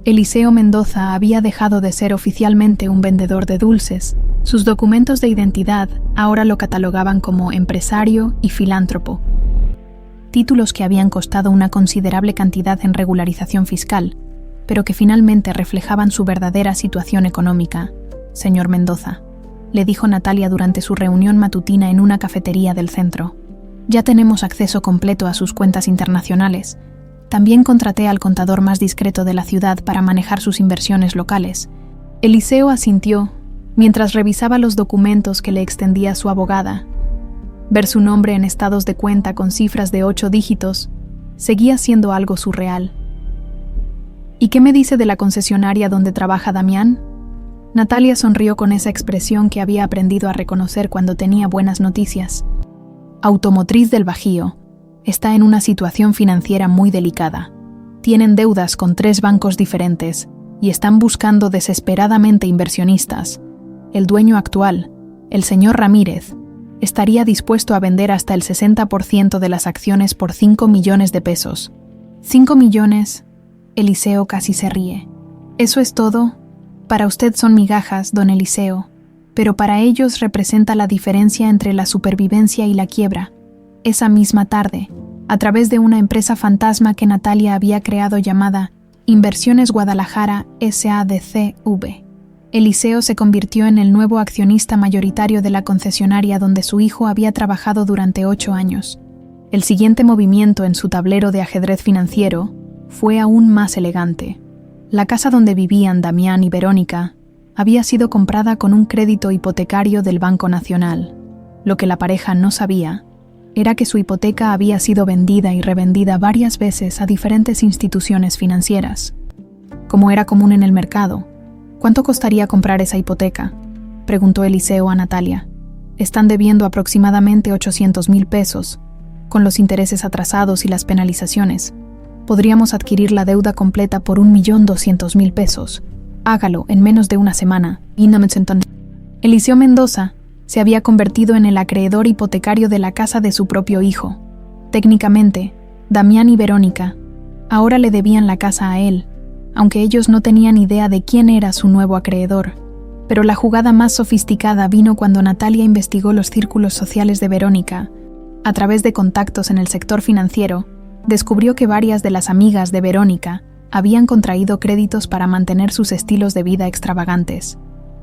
Eliseo Mendoza había dejado de ser oficialmente un vendedor de dulces. Sus documentos de identidad ahora lo catalogaban como empresario y filántropo. Títulos que habían costado una considerable cantidad en regularización fiscal, pero que finalmente reflejaban su verdadera situación económica. Señor Mendoza, le dijo Natalia durante su reunión matutina en una cafetería del centro. Ya tenemos acceso completo a sus cuentas internacionales. También contraté al contador más discreto de la ciudad para manejar sus inversiones locales. Eliseo asintió mientras revisaba los documentos que le extendía su abogada. Ver su nombre en estados de cuenta con cifras de 8 dígitos seguía siendo algo surreal. ¿Y qué me dice de la concesionaria donde trabaja Damián? Natalia sonrió con esa expresión que había aprendido a reconocer cuando tenía buenas noticias. Automotriz del Bajío está en una situación financiera muy delicada. Tienen deudas con 3 bancos diferentes y están buscando desesperadamente inversionistas. El dueño actual, el señor Ramírez, estaría dispuesto a vender hasta el 60% de las acciones por 5 millones de pesos. ¿5 millones? Eliseo casi se ríe. ¿Eso es todo? Para usted son migajas, don Eliseo, pero para ellos representa la diferencia entre la supervivencia y la quiebra. Esa misma tarde, a través de una empresa fantasma que Natalia había creado llamada Inversiones Guadalajara SADCV, Eliseo se convirtió en el nuevo accionista mayoritario de la concesionaria donde su hijo había trabajado durante 8 años. El siguiente movimiento en su tablero de ajedrez financiero fue aún más elegante. La casa donde vivían Damián y Verónica había sido comprada con un crédito hipotecario del Banco Nacional. Lo que la pareja no sabía era que su hipoteca había sido vendida y revendida varias veces a diferentes instituciones financieras. Como era común en el mercado, ¿cuánto costaría comprar esa hipoteca?, preguntó Eliseo a Natalia. Están debiendo aproximadamente 800,000 pesos, con los intereses atrasados y las penalizaciones. Podríamos adquirir la deuda completa por 1.200.000 pesos. Hágalo en menos de una semana. Eliseo Mendoza se había convertido en el acreedor hipotecario de la casa de su propio hijo. Técnicamente, Damián y Verónica ahora le debían la casa a él, aunque ellos no tenían idea de quién era su nuevo acreedor. Pero la jugada más sofisticada vino cuando Natalia investigó los círculos sociales de Verónica. A través de contactos en el sector financiero, descubrió que varias de las amigas de Verónica habían contraído créditos para mantener sus estilos de vida extravagantes.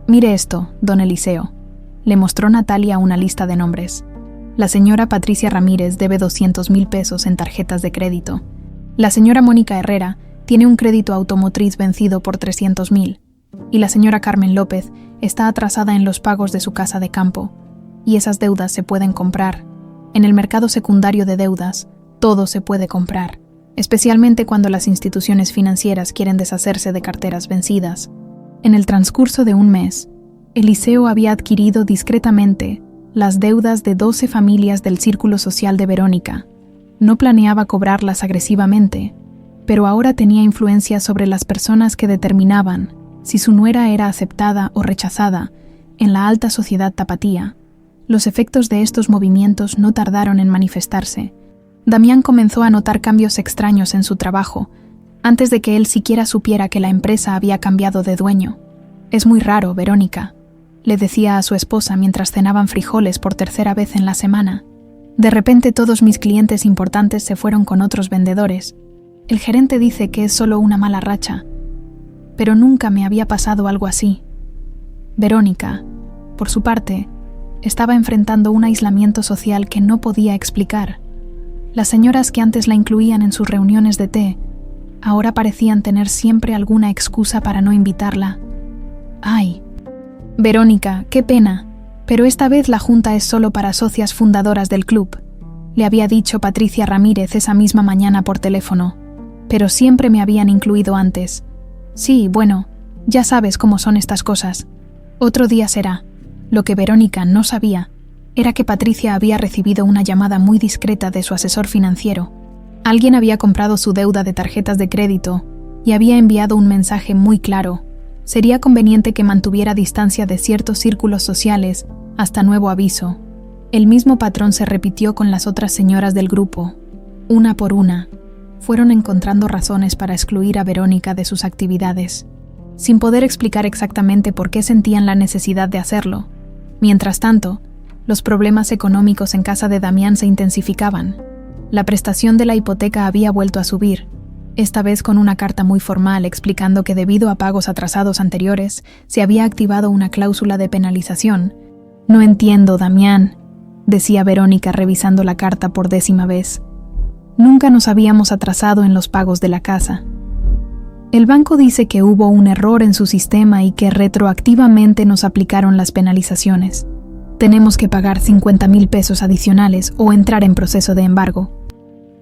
Mire esto, don Eliseo. Le mostró Natalia una lista de nombres. La señora Patricia Ramírez debe 200,000 pesos en tarjetas de crédito. La señora Mónica Herrera tiene un crédito automotriz vencido por 300,000. Y la señora Carmen López está atrasada en los pagos de su casa de campo. Y esas deudas se pueden comprar. En el mercado secundario de deudas, todo se puede comprar, especialmente cuando las instituciones financieras quieren deshacerse de carteras vencidas. En el transcurso de un mes, Eliseo había adquirido discretamente las deudas de 12 familias del círculo social de Verónica. No planeaba cobrarlas agresivamente, pero ahora tenía influencia sobre las personas que determinaban si su nuera era aceptada o rechazada en la alta sociedad tapatía. Los efectos de estos movimientos no tardaron en manifestarse. Damián comenzó a notar cambios extraños en su trabajo, antes de que él siquiera supiera que la empresa había cambiado de dueño. «Es muy raro, Verónica», le decía a su esposa mientras cenaban frijoles por 3ª vez en la semana. «De repente todos mis clientes importantes se fueron con otros vendedores. El gerente dice que es solo una mala racha, pero nunca me había pasado algo así». Verónica, por su parte, estaba enfrentando un aislamiento social que no podía explicar. Las señoras que antes la incluían en sus reuniones de té, ahora parecían tener siempre alguna excusa para no invitarla. «Ay, Verónica, qué pena, pero esta vez la junta es solo para socias fundadoras del club. le había dicho Patricia Ramírez esa misma mañana por teléfono, pero siempre me habían incluido antes. Sí, bueno, ya sabes cómo son estas cosas. Otro día será. Lo que Verónica no sabía era que Patricia había recibido una llamada muy discreta de su asesor financiero. Alguien había comprado su deuda de tarjetas de crédito y había enviado un mensaje muy claro. Sería conveniente que mantuviera distancia de ciertos círculos sociales hasta nuevo aviso. El mismo patrón se repitió con las otras señoras del grupo. Una por una, fueron encontrando razones para excluir a Verónica de sus actividades, sin poder explicar exactamente por qué sentían la necesidad de hacerlo. Mientras tanto, los problemas económicos en casa de Damián se intensificaban. La prestación de la hipoteca había vuelto a subir, esta vez con una carta muy formal explicando que debido a pagos atrasados anteriores se había activado una cláusula de penalización. «No entiendo, Damián», decía Verónica revisando la carta por 10ª vez. «Nunca nos habíamos atrasado en los pagos de la casa. El banco dice que hubo un error en su sistema y que retroactivamente nos aplicaron las penalizaciones. Tenemos que pagar 50,000 pesos adicionales o entrar en proceso de embargo».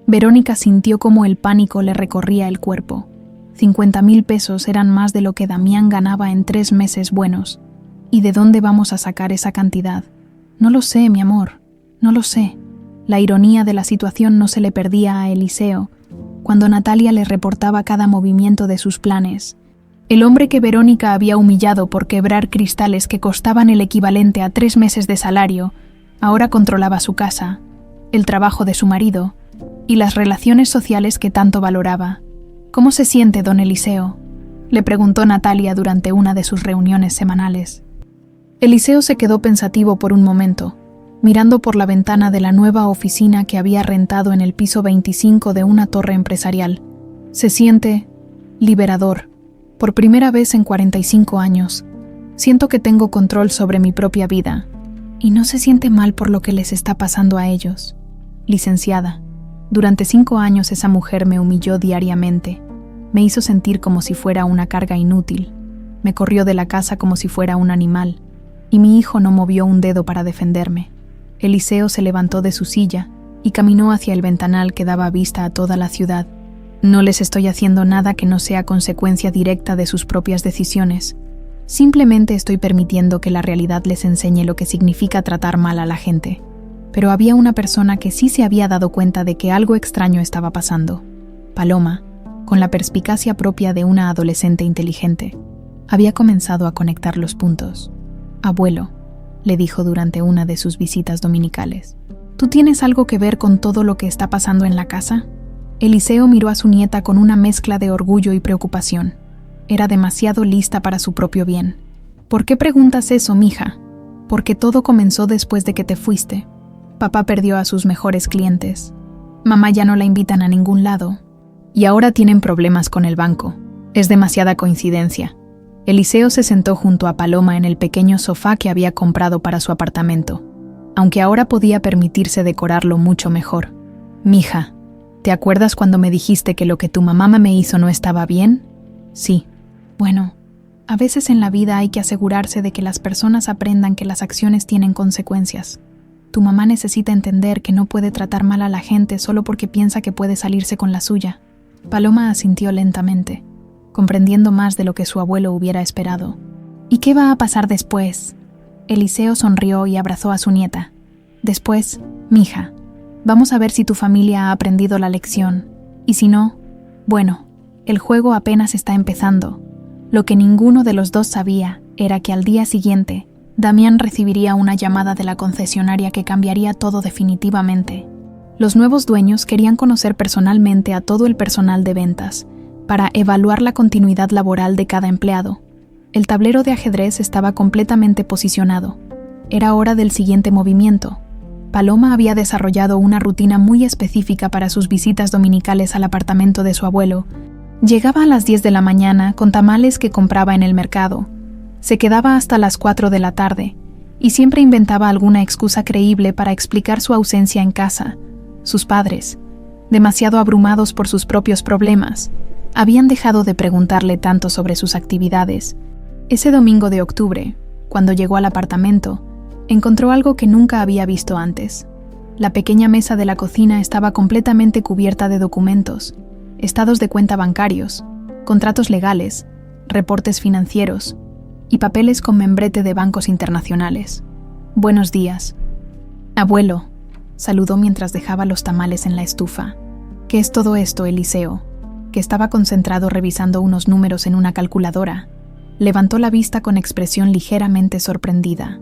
Verónica sintió como el pánico le recorría el cuerpo. 50,000 pesos eran más de lo que Damián ganaba en 3 meses buenos. ¿Y de dónde vamos a sacar esa cantidad? No lo sé, mi amor, no lo sé. La ironía de la situación no se le perdía a Eliseo cuando Natalia le reportaba cada movimiento de sus planes. El hombre que Verónica había humillado por quebrar cristales que costaban el equivalente a 3 meses de salario, ahora controlaba su casa, el trabajo de su marido y las relaciones sociales que tanto valoraba. «¿Cómo se siente, don Eliseo?», le preguntó Natalia durante una de sus reuniones semanales. Eliseo se quedó pensativo por un momento, mirando por la ventana de la nueva oficina que había rentado en el piso 25 de una torre empresarial. «Se siente liberador. Por primera vez en 45 años. Siento que tengo control sobre mi propia vida. Y no se siente mal por lo que les está pasando a ellos. Licenciada, durante 5 años esa mujer me humilló diariamente. Me hizo sentir como si fuera una carga inútil. Me corrió de la casa como si fuera un animal. Y mi hijo no movió un dedo para defenderme». Eliseo se levantó de su silla y caminó hacia el ventanal que daba vista a toda la ciudad. «No les estoy haciendo nada que no sea consecuencia directa de sus propias decisiones. Simplemente estoy permitiendo que la realidad les enseñe lo que significa tratar mal a la gente». Pero había una persona que sí se había dado cuenta de que algo extraño estaba pasando. Paloma, con la perspicacia propia de una adolescente inteligente, había comenzado a conectar los puntos. «Abuelo», le dijo durante una de sus visitas dominicales, «¿tú tienes algo que ver con todo lo que está pasando en la casa?». Eliseo miró a su nieta con una mezcla de orgullo y preocupación. Era demasiado lista para su propio bien. «¿Por qué preguntas eso, mija?». «Porque todo comenzó después de que te fuiste. Papá perdió a sus mejores clientes. Mamá ya no la invitan a ningún lado. Y ahora tienen problemas con el banco. Es demasiada coincidencia». Eliseo se sentó junto a Paloma en el pequeño sofá que había comprado para su apartamento, aunque ahora podía permitirse decorarlo mucho mejor. «Mija, ¿te acuerdas cuando me dijiste que lo que tu mamá me hizo no estaba bien?». «Sí». «Bueno, a veces en la vida hay que asegurarse de que las personas aprendan que las acciones tienen consecuencias. Tu mamá necesita entender que no puede tratar mal a la gente solo porque piensa que puede salirse con la suya». Paloma asintió lentamente, comprendiendo más de lo que su abuelo hubiera esperado. «¿Y qué va a pasar después?». Eliseo sonrió y abrazó a su nieta. «Después, mija, vamos a ver si tu familia ha aprendido la lección. Y si no, bueno, el juego apenas está empezando». Lo que ninguno de los dos sabía era que al día siguiente, Damián recibiría una llamada de la concesionaria que cambiaría todo definitivamente. Los nuevos dueños querían conocer personalmente a todo el personal de ventas, para evaluar la continuidad laboral de cada empleado. El tablero de ajedrez estaba completamente posicionado. Era hora del siguiente movimiento. Paloma había desarrollado una rutina muy específica para sus visitas dominicales al apartamento de su abuelo. Llegaba a las 10 de la mañana con tamales que compraba en el mercado. Se quedaba hasta las 4 de la tarde y siempre inventaba alguna excusa creíble para explicar su ausencia en casa. Sus padres, demasiado abrumados por sus propios problemas, habían dejado de preguntarle tanto sobre sus actividades. Ese domingo de octubre, cuando llegó al apartamento, encontró algo que nunca había visto antes. La pequeña mesa de la cocina estaba completamente cubierta de documentos, estados de cuenta bancarios, contratos legales, reportes financieros y papeles con membrete de bancos internacionales. «Buenos días». «Abuelo», saludó mientras dejaba los tamales en la estufa. «¿Qué es todo esto, Eliseo?», que estaba concentrado revisando unos números en una calculadora. Levantó la vista con expresión ligeramente sorprendida.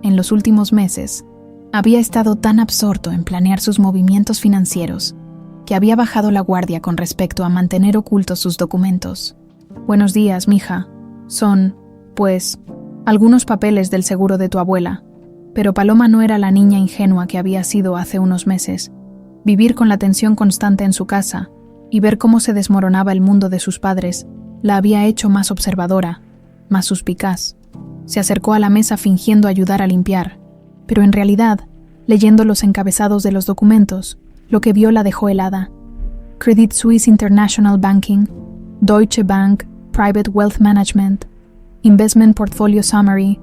En los últimos meses, había estado tan absorto en planear sus movimientos financieros que había bajado la guardia con respecto a mantener ocultos sus documentos. «Buenos días, mija. Son, pues, algunos papeles del seguro de tu abuela». Pero Paloma no era la niña ingenua que había sido hace unos meses. Vivir con la tensión constante en su casa y ver cómo se desmoronaba el mundo de sus padres la había hecho más observadora, más suspicaz. Se acercó a la mesa fingiendo ayudar a limpiar, pero en realidad, leyendo los encabezados de los documentos, lo que vio la dejó helada. Credit Suisse International Banking, Deutsche Bank, Private Wealth Management, Investment Portfolio Summary,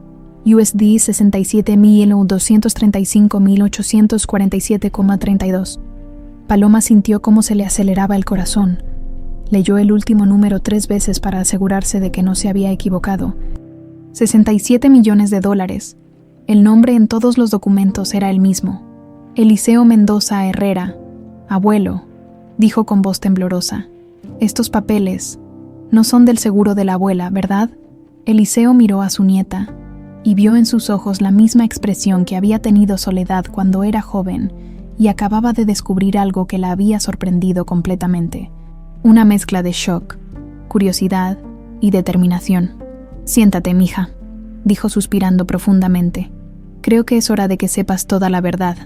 USD 67.235.847,32. Paloma sintió cómo se le aceleraba el corazón. Leyó el último número 3 veces para asegurarse de que no se había equivocado. $67 millones. El nombre en todos los documentos era el mismo. Eliseo Mendoza Herrera, abuelo, dijo con voz temblorosa. «Estos papeles no son del seguro de la abuela, ¿verdad?» Eliseo miró a su nieta y vio en sus ojos la misma expresión que había tenido Soledad cuando era joven y acababa de descubrir algo que la había sorprendido completamente. Una mezcla de shock, curiosidad y determinación. «Siéntate, mija», dijo suspirando profundamente. «Creo que es hora de que sepas toda la verdad».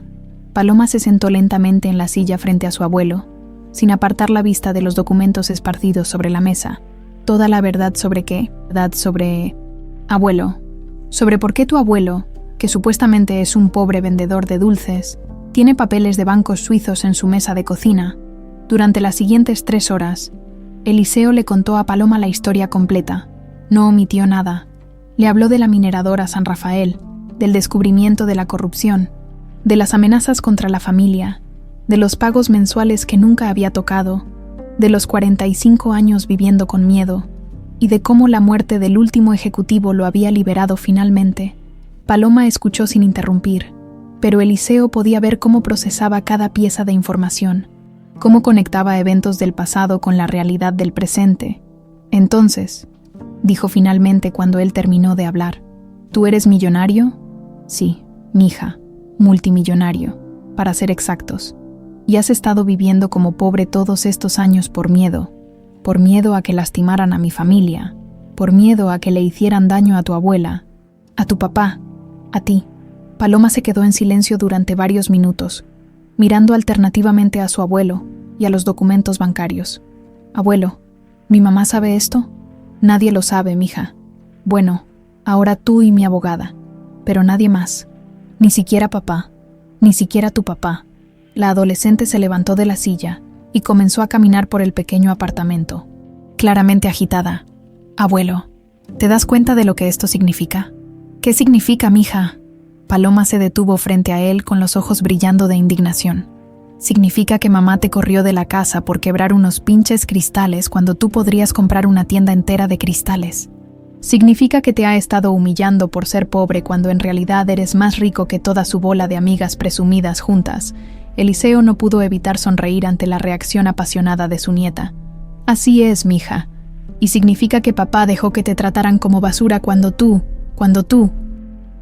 Paloma se sentó lentamente en la silla frente a su abuelo, sin apartar la vista de los documentos esparcidos sobre la mesa. ¿Toda la verdad sobre qué? ¿Verdad sobre...? «Abuelo, sobre por qué tu abuelo, que supuestamente es un pobre vendedor de dulces, tiene papeles de bancos suizos en su mesa de cocina». Durante las siguientes 3 horas, Eliseo le contó a Paloma la historia completa. No omitió nada. Le habló de la mineradora San Rafael, del descubrimiento de la corrupción, de las amenazas contra la familia, de los pagos mensuales que nunca había tocado, de los 45 años viviendo con miedo, y de cómo la muerte del último ejecutivo lo había liberado finalmente. Paloma escuchó sin interrumpir, pero Eliseo podía ver cómo procesaba cada pieza de información, cómo conectaba eventos del pasado con la realidad del presente. «Entonces», dijo finalmente cuando él terminó de hablar, «¿tú eres millonario?» «Sí, mija, multimillonario, para ser exactos. Y has estado viviendo como pobre todos estos años por miedo a que lastimaran a mi familia, por miedo a que le hicieran daño a tu abuela, a tu papá, a ti». Paloma se quedó en silencio durante varios minutos, mirando alternativamente a su abuelo y a los documentos bancarios. «Abuelo, ¿mi mamá sabe esto?» «Nadie lo sabe, mija. Bueno, ahora tú y mi abogada, pero nadie más. Ni siquiera papá, ni siquiera tu papá». La adolescente se levantó de la silla y comenzó a caminar por el pequeño apartamento, claramente agitada. «Abuelo, ¿te das cuenta de lo que esto significa?» «¿Qué significa, mija?» Paloma se detuvo frente a él con los ojos brillando de indignación. «Significa que mamá te corrió de la casa por quebrar unos pinches cristales cuando tú podrías comprar una tienda entera de cristales. Significa que te ha estado humillando por ser pobre cuando en realidad eres más rico que toda su bola de amigas presumidas juntas». Eliseo no pudo evitar sonreír ante la reacción apasionada de su nieta. «Así es, mija. Y significa que papá dejó que te trataran como basura cuando tú...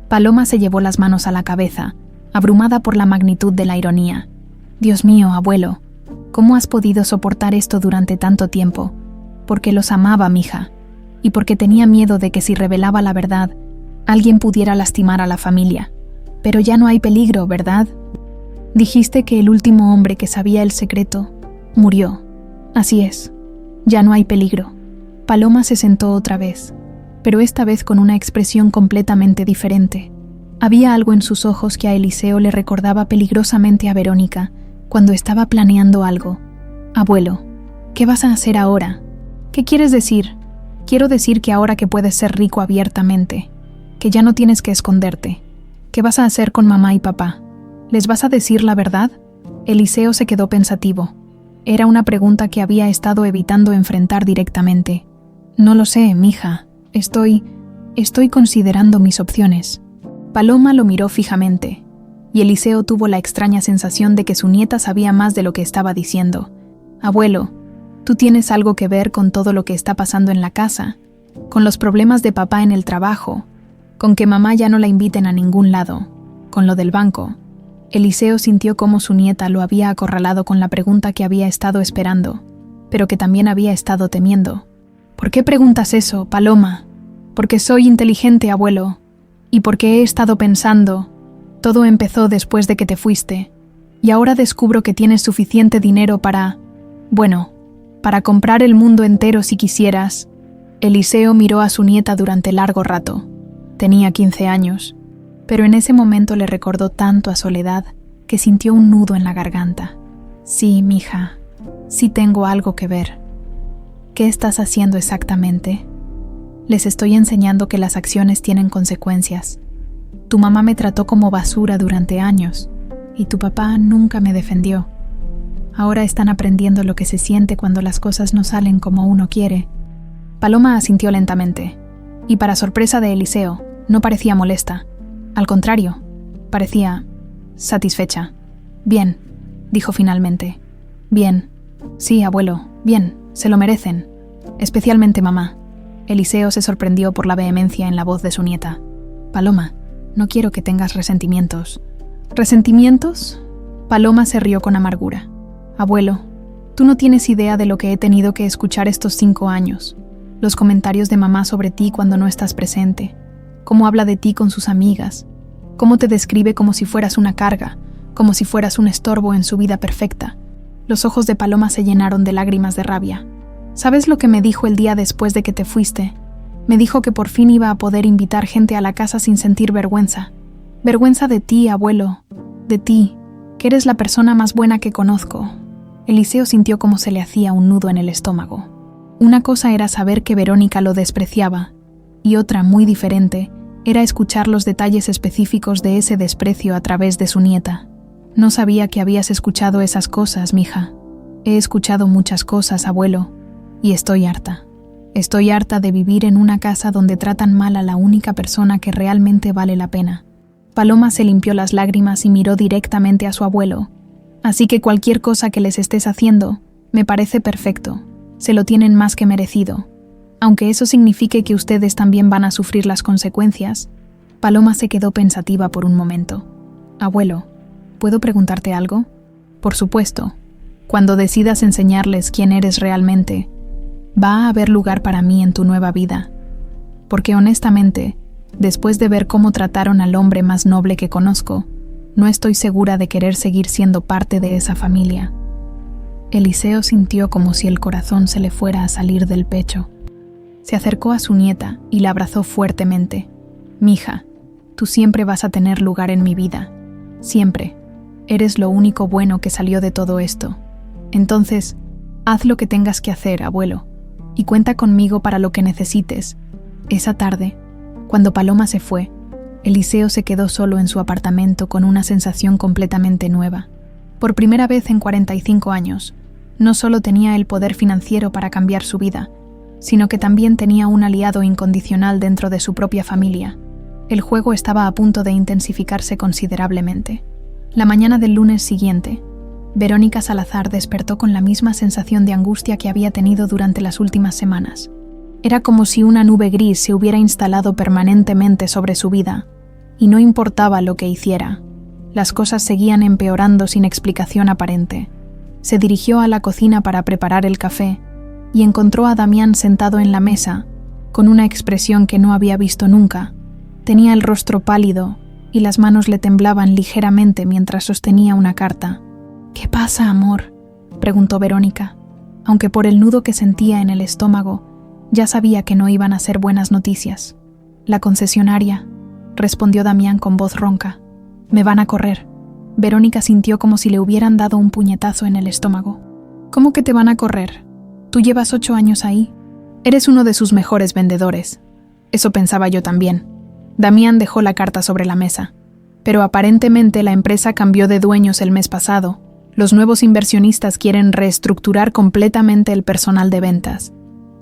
Paloma se llevó las manos a la cabeza, abrumada por la magnitud de la ironía. «Dios mío, abuelo, ¿cómo has podido soportar esto durante tanto tiempo? Porque los amaba, mija, y porque tenía miedo de que si revelaba la verdad, alguien pudiera lastimar a la familia. Pero ya no hay peligro, ¿verdad? Dijiste que el último hombre que sabía el secreto murió. Así es, ya no hay peligro». Paloma se sentó otra vez, pero esta vez con una expresión completamente diferente. Había algo en sus ojos que a Eliseo le recordaba peligrosamente a Verónica cuando estaba planeando algo. «Abuelo, ¿qué vas a hacer ahora?» «¿Qué quieres decir?» «Quiero decir que ahora que puedes ser rico abiertamente, que ya no tienes que esconderte, ¿qué vas a hacer con mamá y papá?» ¿Les vas a decir la verdad? Eliseo se quedó pensativo. Era una pregunta que había estado evitando enfrentar directamente. No lo sé, mija. Estoy considerando mis opciones. Paloma lo miró fijamente, y Eliseo tuvo la extraña sensación de que su nieta sabía más de lo que estaba diciendo. Abuelo, tú tienes algo que ver con todo lo que está pasando en la casa, con los problemas de papá en el trabajo, con que mamá ya no la inviten a ningún lado, con lo del banco. Eliseo sintió cómo su nieta lo había acorralado con la pregunta que había estado esperando, pero que también había estado temiendo. ¿Por qué preguntas eso, Paloma? Porque soy inteligente, abuelo, y porque he estado pensando. Todo empezó después de que te fuiste, y ahora descubro que tienes suficiente dinero para comprar el mundo entero si quisieras. Eliseo miró a su nieta durante largo rato. Tenía 15 años, pero en ese momento le recordó tanto a Soledad que sintió un nudo en la garganta. Sí, mija, sí tengo algo que ver. ¿Qué estás haciendo exactamente? Les estoy enseñando que las acciones tienen consecuencias. Tu mamá me trató como basura durante años, y tu papá nunca me defendió. Ahora están aprendiendo lo que se siente cuando las cosas no salen como uno quiere. Paloma asintió lentamente, y para sorpresa de Eliseo, no parecía molesta. Al contrario, parecía satisfecha. Bien, dijo finalmente. Bien. Sí, abuelo, bien, se lo merecen. Especialmente mamá. Eliseo se sorprendió por la vehemencia en la voz de su nieta. Paloma, no quiero que tengas resentimientos. ¿Resentimientos? Paloma se rió con amargura. Abuelo, tú no tienes idea de lo que he tenido que escuchar estos 5 años. Los comentarios de mamá sobre ti cuando no estás presente. Cómo habla de ti con sus amigas. Cómo te describe como si fueras una carga, como si fueras un estorbo en su vida perfecta. Los ojos de Paloma se llenaron de lágrimas de rabia. ¿Sabes lo que me dijo el día después de que te fuiste? Me dijo que por fin iba a poder invitar gente a la casa sin sentir vergüenza. Vergüenza de ti, abuelo. De ti, que eres la persona más buena que conozco. Eliseo sintió como se le hacía un nudo en el estómago. Una cosa era saber que Verónica lo despreciaba, y otra, muy diferente, era escuchar los detalles específicos de ese desprecio a través de su nieta. No sabía que habías escuchado esas cosas, mija. He escuchado muchas cosas, abuelo, y estoy harta. Estoy harta de vivir en una casa donde tratan mal a la única persona que realmente vale la pena. Paloma se limpió las lágrimas y miró directamente a su abuelo. Así que cualquier cosa que les estés haciendo, me parece perfecto. Se lo tienen más que merecido. Aunque eso signifique que ustedes también van a sufrir las consecuencias. Paloma se quedó pensativa por un momento. Abuelo, ¿puedo preguntarte algo? Por supuesto. Cuando decidas enseñarles quién eres realmente, va a haber lugar para mí en tu nueva vida. Porque honestamente, después de ver cómo trataron al hombre más noble que conozco, no estoy segura de querer seguir siendo parte de esa familia. Eliseo sintió como si el corazón se le fuera a salir del pecho. Se acercó a su nieta y la abrazó fuertemente. Mija, tú siempre vas a tener lugar en mi vida. Siempre. Eres lo único bueno que salió de todo esto. Entonces, haz lo que tengas que hacer, abuelo, y cuenta conmigo para lo que necesites. Esa tarde, cuando Paloma se fue, Eliseo se quedó solo en su apartamento con una sensación completamente nueva. Por primera vez en 45 años, no solo tenía el poder financiero para cambiar su vida, sino que también tenía un aliado incondicional dentro de su propia familia. El juego estaba a punto de intensificarse considerablemente. La mañana del lunes siguiente, Verónica Salazar despertó con la misma sensación de angustia que había tenido durante las últimas semanas. Era como si una nube gris se hubiera instalado permanentemente sobre su vida, y no importaba lo que hiciera. Las cosas seguían empeorando sin explicación aparente. Se dirigió a la cocina para preparar el café, y encontró a Damián sentado en la mesa, con una expresión que no había visto nunca. Tenía el rostro pálido, y las manos le temblaban ligeramente mientras sostenía una carta. «¿Qué pasa, amor?», preguntó Verónica, aunque por el nudo que sentía en el estómago, ya sabía que no iban a ser buenas noticias. «La concesionaria», respondió Damián con voz ronca. «Me van a correr». Verónica sintió como si le hubieran dado un puñetazo en el estómago. «¿Cómo que te van a correr? Tú llevas 8 años ahí. Eres uno de sus mejores vendedores». Eso pensaba yo también. Damián dejó la carta sobre la mesa. Pero aparentemente la empresa cambió de dueños el mes pasado. Los nuevos inversionistas quieren reestructurar completamente el personal de ventas.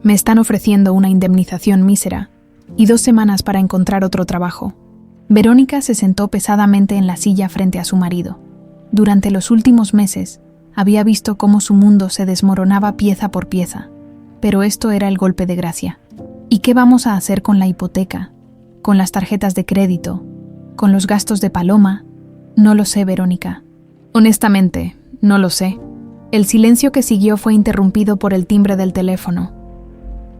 Me están ofreciendo una indemnización mísera y 2 semanas para encontrar otro trabajo. Verónica se sentó pesadamente en la silla frente a su marido. Durante los últimos meses, había visto cómo su mundo se desmoronaba pieza por pieza. Pero esto era el golpe de gracia. ¿Y qué vamos a hacer con la hipoteca? ¿Con las tarjetas de crédito? ¿Con los gastos de Paloma? No lo sé, Verónica. Honestamente, no lo sé. El silencio que siguió fue interrumpido por el timbre del teléfono.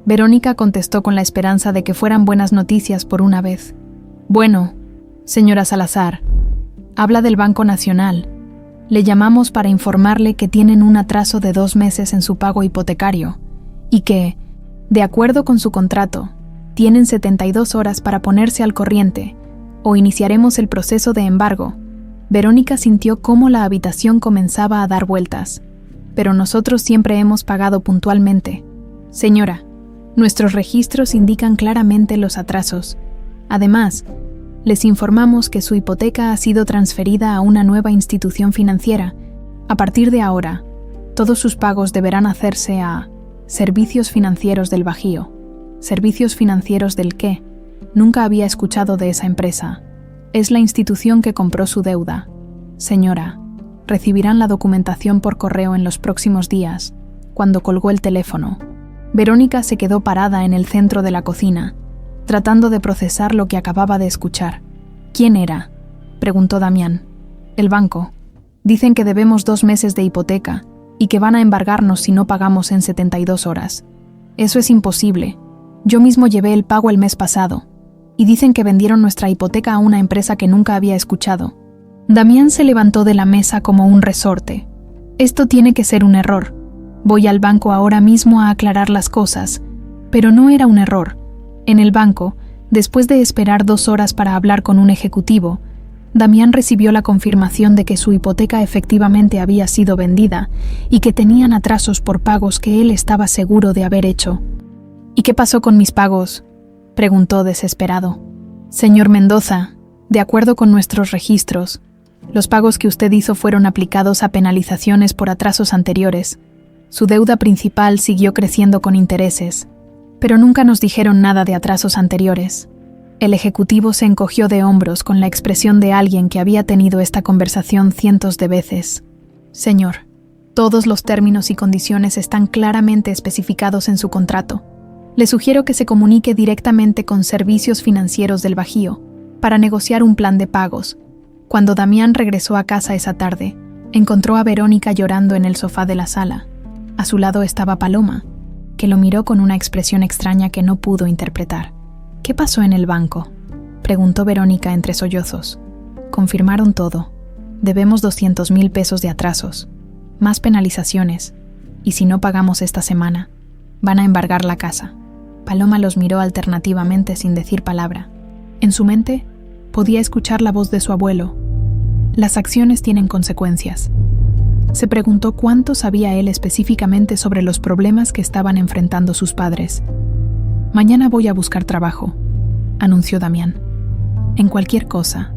Verónica contestó con la esperanza de que fueran buenas noticias por una vez. Bueno, señora Salazar, habla del Banco Nacional. Le llamamos para informarle que tienen un atraso de 2 meses en su pago hipotecario y que, de acuerdo con su contrato, tienen 72 horas para ponerse al corriente o iniciaremos el proceso de embargo. Verónica sintió cómo la habitación comenzaba a dar vueltas. Pero nosotros siempre hemos pagado puntualmente. Señora, nuestros registros indican claramente los atrasos. Además, les informamos que su hipoteca ha sido transferida a una nueva institución financiera. A partir de ahora, todos sus pagos deberán hacerse a Servicios Financieros del Bajío. ¿Servicios Financieros del qué? Nunca había escuchado de esa empresa. Es la institución que compró su deuda. Señora, recibirán la documentación por correo en los próximos días. Cuando colgó el teléfono, Verónica se quedó parada en el centro de la cocina, tratando de procesar lo que acababa de escuchar. ¿Quién era?, preguntó Damián. El banco. Dicen que debemos 2 meses de hipoteca y que van a embargarnos si no pagamos en 72 horas. Eso es imposible. Yo mismo llevé el pago el mes pasado. Y dicen que vendieron nuestra hipoteca a una empresa que nunca había escuchado. Damián se levantó de la mesa como un resorte. Esto tiene que ser un error. Voy al banco ahora mismo a aclarar las cosas. Pero no era un error. En el banco, después de esperar 2 horas para hablar con un ejecutivo, Damián recibió la confirmación de que su hipoteca efectivamente había sido vendida y que tenían atrasos por pagos que él estaba seguro de haber hecho. ¿Y qué pasó con mis pagos?, preguntó desesperado. Señor Mendoza, de acuerdo con nuestros registros, los pagos que usted hizo fueron aplicados a penalizaciones por atrasos anteriores. Su deuda principal siguió creciendo con intereses, pero nunca nos dijeron nada de atrasos anteriores. El ejecutivo se encogió de hombros con la expresión de alguien que había tenido esta conversación cientos de veces. Señor, todos los términos y condiciones están claramente especificados en su contrato. Le sugiero que se comunique directamente con Servicios Financieros del Bajío para negociar un plan de pagos. Cuando Damián regresó a casa esa tarde, encontró a Verónica llorando en el sofá de la sala. A su lado estaba Paloma, que lo miró con una expresión extraña que no pudo interpretar. ¿Qué pasó en el banco?, preguntó Verónica entre sollozos. Confirmaron todo. Debemos 200,000 pesos de atrasos, más penalizaciones, y si no pagamos esta semana, van a embargar la casa. Paloma los miró alternativamente sin decir palabra. En su mente, podía escuchar la voz de su abuelo. Las acciones tienen consecuencias. Se preguntó cuánto sabía él específicamente sobre los problemas que estaban enfrentando sus padres. Mañana voy a buscar trabajo, anunció Damián. En cualquier cosa,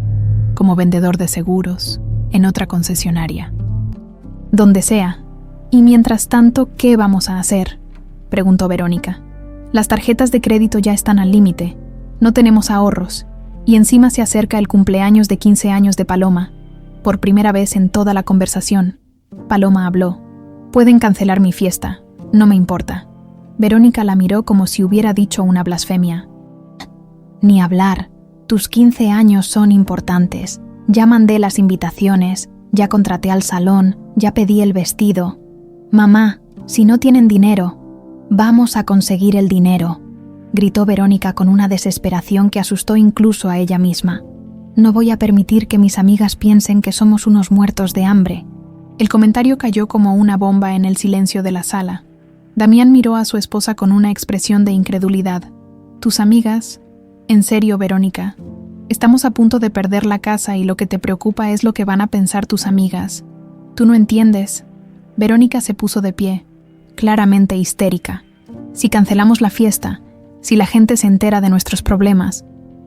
como vendedor de seguros, en otra concesionaria. Donde sea. Y mientras tanto, ¿qué vamos a hacer?, preguntó Verónica. Las tarjetas de crédito ya están al límite, no tenemos ahorros, y encima se acerca el cumpleaños de 15 años de Paloma. Por primera vez en toda la conversación, Paloma habló. Pueden cancelar mi fiesta, no me importa. Verónica la miró como si hubiera dicho una blasfemia. Ni hablar, tus 15 años son importantes. Ya mandé las invitaciones, ya contraté al salón, ya pedí el vestido. Mamá, si no tienen dinero, vamos a conseguir el dinero, gritó Verónica con una desesperación que asustó incluso a ella misma. No voy a permitir que mis amigas piensen que somos unos muertos de hambre. El comentario cayó como una bomba en el silencio de la sala. Damián miró a su esposa con una expresión de incredulidad. ¿Tus amigas? En serio, Verónica. Estamos a punto de perder la casa y lo que te preocupa es lo que van a pensar tus amigas. Tú no entiendes. Verónica se puso de pie, claramente histérica. Si cancelamos la fiesta, si la gente se entera de nuestros problemas,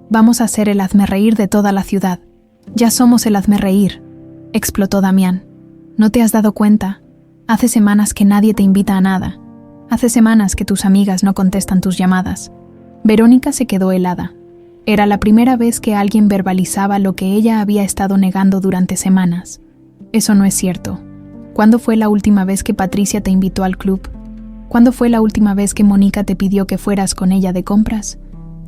vamos a ser el hazmerreír de toda la ciudad. Ya somos el hazmerreír, explotó Damián. ¿No te has dado cuenta? Hace semanas que nadie te invita a nada. Hace semanas que tus amigas no contestan tus llamadas. Verónica se quedó helada. Era la primera vez que alguien verbalizaba lo que ella había estado negando durante semanas. Eso no es cierto. ¿Cuándo fue la última vez que Patricia te invitó al club? ¿Cuándo fue la última vez que Mónica te pidió que fueras con ella de compras?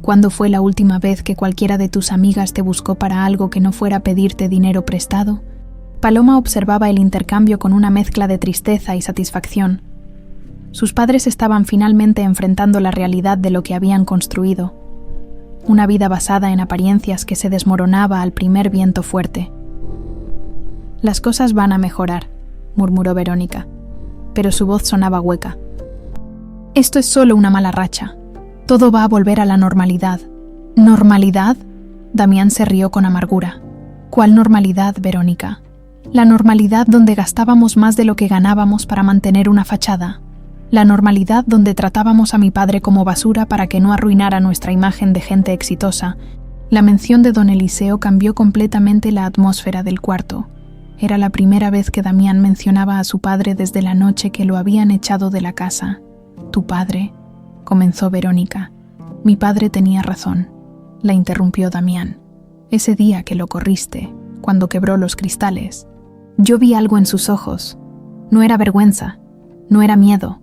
¿Cuándo fue la última vez que cualquiera de tus amigas te buscó para algo que no fuera pedirte dinero prestado? Paloma observaba el intercambio con una mezcla de tristeza y satisfacción. Sus padres estaban finalmente enfrentando la realidad de lo que habían construido. Una vida basada en apariencias que se desmoronaba al primer viento fuerte. Las cosas van a mejorar, murmuró Verónica, pero su voz sonaba hueca. Esto es solo una mala racha. Todo va a volver a la normalidad. ¿Normalidad? Damián se rió con amargura. ¿Cuál normalidad, Verónica? La normalidad donde gastábamos más de lo que ganábamos para mantener una fachada. La normalidad donde tratábamos a mi padre como basura para que no arruinara nuestra imagen de gente exitosa. La mención de don Eliseo cambió completamente la atmósfera del cuarto. Era la primera vez que Damián mencionaba a su padre desde la noche que lo habían echado de la casa. «Tu padre», comenzó Verónica. «Mi padre tenía razón», la interrumpió Damián. «Ese día que lo corriste, cuando quebró los cristales, yo vi algo en sus ojos. No era vergüenza, no era miedo,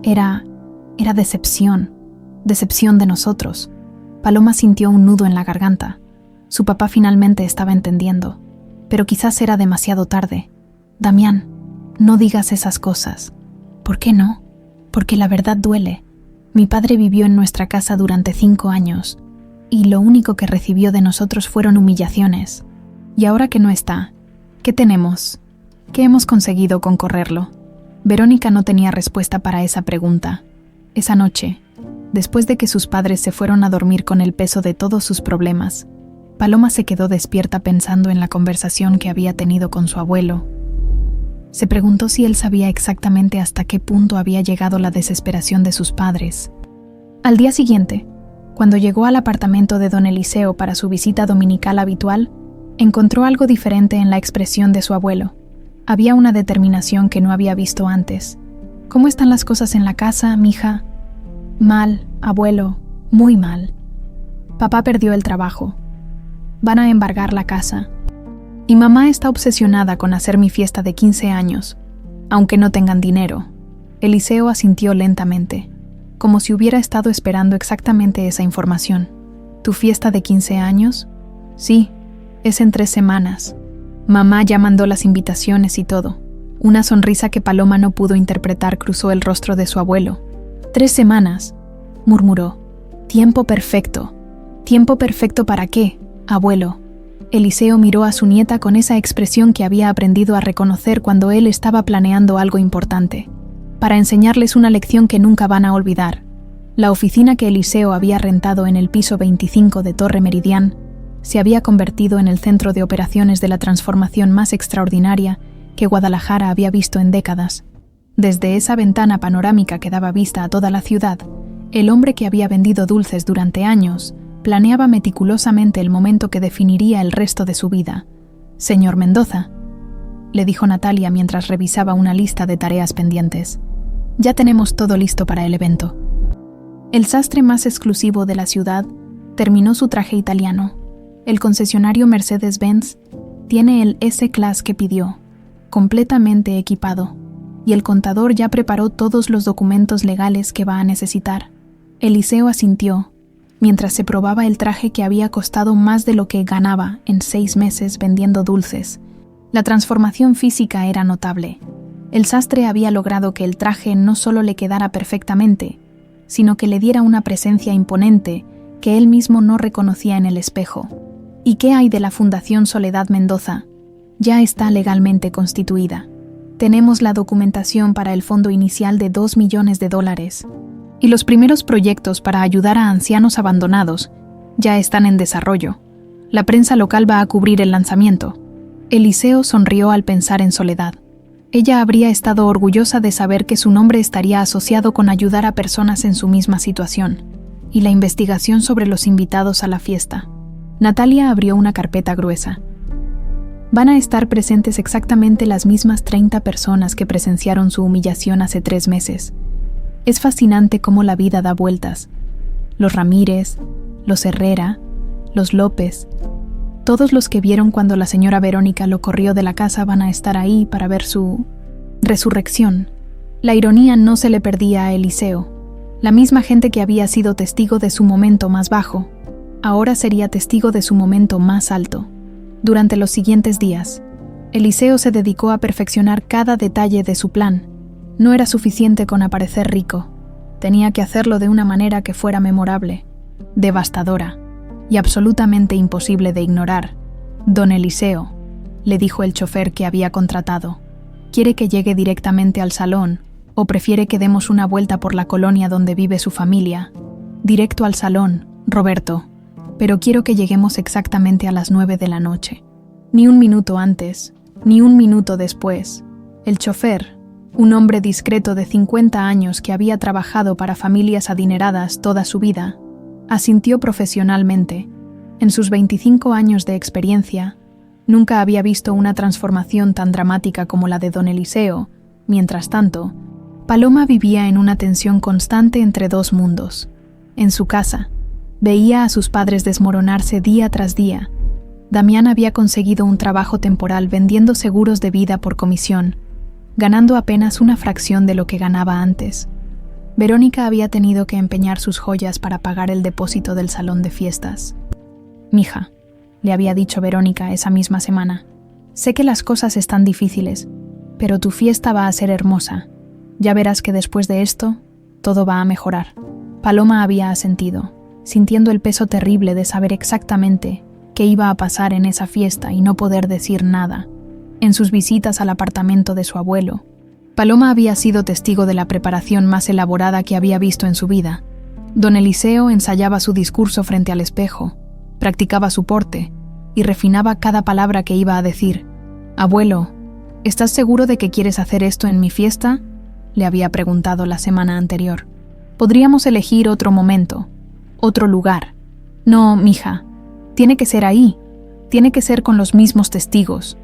era decepción, decepción de nosotros». Paloma sintió un nudo en la garganta. Su papá finalmente estaba entendiendo, pero quizás era demasiado tarde. «Damián, no digas esas cosas». «¿Por qué no?» «Porque la verdad duele. Mi padre vivió en nuestra casa durante 5 años, y lo único que recibió de nosotros fueron humillaciones. Y ahora que no está, ¿qué tenemos? ¿Qué hemos conseguido con correrlo?» Verónica no tenía respuesta para esa pregunta. Esa noche, después de que sus padres se fueron a dormir con el peso de todos sus problemas, Paloma se quedó despierta pensando en la conversación que había tenido con su abuelo. Se preguntó si él sabía exactamente hasta qué punto había llegado la desesperación de sus padres. Al día siguiente, cuando llegó al apartamento de don Eliseo para su visita dominical habitual, encontró algo diferente en la expresión de su abuelo. Había una determinación que no había visto antes. «¿Cómo están las cosas en la casa, mija?» «Mal, abuelo, muy mal. Papá perdió el trabajo. Van a embargar la casa. Y mamá está obsesionada con hacer mi fiesta de 15 años, aunque no tengan dinero». Eliseo asintió lentamente, como si hubiera estado esperando exactamente esa información. «¿Tu fiesta de 15 años?» «Sí, es en 3 semanas. Mamá ya mandó las invitaciones y todo». Una sonrisa que Paloma no pudo interpretar cruzó el rostro de su abuelo. «3 semanas», murmuró. «Tiempo perfecto. ¿Tiempo perfecto para qué, abuelo?» Eliseo miró a su nieta con esa expresión que había aprendido a reconocer cuando él estaba planeando algo importante. Para enseñarles una lección que nunca van a olvidar. La oficina que Eliseo había rentado en el piso 25 de Torre Meridian se había convertido en el centro de operaciones de la transformación más extraordinaria que Guadalajara había visto en décadas. Desde esa ventana panorámica que daba vista a toda la ciudad, el hombre que había vendido dulces durante años planeaba meticulosamente el momento que definiría el resto de su vida. «Señor Mendoza», le dijo Natalia mientras revisaba una lista de tareas pendientes, «ya tenemos todo listo para el evento». El sastre más exclusivo de la ciudad terminó su traje italiano. El concesionario Mercedes-Benz tiene el S-Class que pidió, completamente equipado, y el contador ya preparó todos los documentos legales que va a necesitar. Eliseo asintió, mientras se probaba el traje que había costado más de lo que ganaba en 6 meses vendiendo dulces. La transformación física era notable. El sastre había logrado que el traje no solo le quedara perfectamente, sino que le diera una presencia imponente que él mismo no reconocía en el espejo. ¿Y qué hay de la Fundación Soledad Mendoza? Ya está legalmente constituida. Tenemos la documentación para el fondo inicial de $2 millones. Y los primeros proyectos para ayudar a ancianos abandonados ya están en desarrollo. La prensa local va a cubrir el lanzamiento. Eliseo sonrió al pensar en Soledad. Ella habría estado orgullosa de saber que su nombre estaría asociado con ayudar a personas en su misma situación. Y la investigación sobre los invitados a la fiesta. Natalia abrió una carpeta gruesa. Van a estar presentes exactamente las mismas 30 personas que presenciaron su humillación hace 3 meses. Es fascinante cómo la vida da vueltas. Los Ramírez, los Herrera, los López, todos los que vieron cuando la señora Verónica lo corrió de la casa van a estar ahí para ver su resurrección. La ironía no se le perdía a Eliseo. La misma gente que había sido testigo de su momento más bajo, ahora sería testigo de su momento más alto. Durante los siguientes días, Eliseo se dedicó a perfeccionar cada detalle de su plan. No era suficiente con aparecer rico. Tenía que hacerlo de una manera que fuera memorable, devastadora y absolutamente imposible de ignorar. Don Eliseo, le dijo el chofer que había contratado, ¿quiere que llegue directamente al salón o prefiere que demos una vuelta por la colonia donde vive su familia? Directo al salón, Roberto, pero quiero que lleguemos exactamente a las 9 de la noche. Ni un minuto antes, ni un minuto después. El chofer, un hombre discreto de 50 años que había trabajado para familias adineradas toda su vida, asintió profesionalmente. En sus 25 años de experiencia, nunca había visto una transformación tan dramática como la de don Eliseo. Mientras tanto, Paloma vivía en una tensión constante entre dos mundos. En su casa, veía a sus padres desmoronarse día tras día. Damián había conseguido un trabajo temporal vendiendo seguros de vida por comisión, ganando apenas una fracción de lo que ganaba antes. Verónica había tenido que empeñar sus joyas para pagar el depósito del salón de fiestas. «Mija», le había dicho Verónica esa misma semana, «sé que las cosas están difíciles, pero tu fiesta va a ser hermosa. Ya verás que después de esto, todo va a mejorar». Paloma había asentido, sintiendo el peso terrible de saber exactamente qué iba a pasar en esa fiesta y no poder decir nada. En sus visitas al apartamento de su abuelo, Paloma había sido testigo de la preparación más elaborada que había visto en su vida. Don Eliseo ensayaba su discurso frente al espejo, practicaba su porte y refinaba cada palabra que iba a decir. «Abuelo, ¿estás seguro de que quieres hacer esto en mi fiesta?», le había preguntado la semana anterior. «Podríamos elegir otro momento, otro lugar». «No, mija, tiene que ser ahí, tiene que ser con los mismos testigos.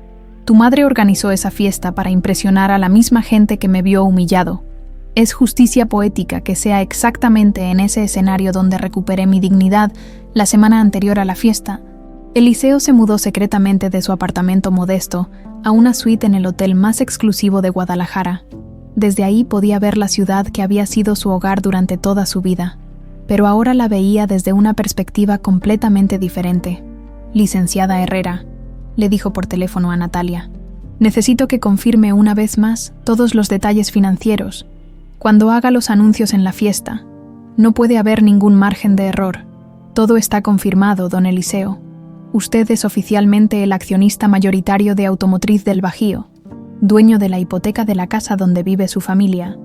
Tu madre organizó esa fiesta para impresionar a la misma gente que me vio humillado. Es justicia poética que sea exactamente en ese escenario donde recuperé mi dignidad la semana anterior a la fiesta». Eliseo se mudó secretamente de su apartamento modesto a una suite en el hotel más exclusivo de Guadalajara. Desde ahí podía ver la ciudad que había sido su hogar durante toda su vida, pero ahora la veía desde una perspectiva completamente diferente. «Licenciada Herrera», le dijo por teléfono a Natalia, «necesito que confirme una vez más todos los detalles financieros. Cuando haga los anuncios en la fiesta, no puede haber ningún margen de error. Todo está confirmado, don Eliseo. Usted es oficialmente el accionista mayoritario de Automotriz del Bajío, dueño de la hipoteca de la casa donde vive su familia,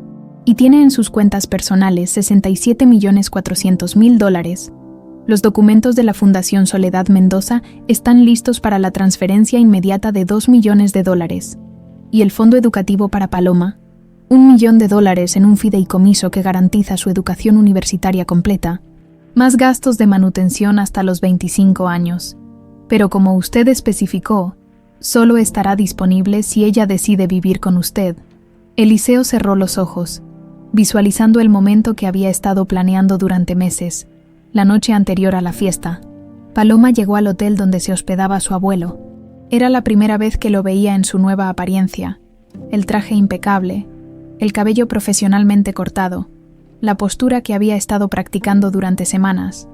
y tiene en sus cuentas personales $67.400.000. Los documentos de la Fundación Soledad Mendoza están listos para la transferencia inmediata de $2 millones, y el Fondo Educativo para Paloma, $1 millón en un fideicomiso que garantiza su educación universitaria completa, más gastos de manutención hasta los 25 años. Pero como usted especificó, solo estará disponible si ella decide vivir con usted». Eliseo cerró los ojos, visualizando el momento que había estado planeando durante meses, la noche anterior a la fiesta. Paloma llegó al hotel donde se hospedaba su abuelo. Era la primera vez que lo veía en su nueva apariencia, el traje impecable, el cabello profesionalmente cortado, la postura que había estado practicando durante semanas.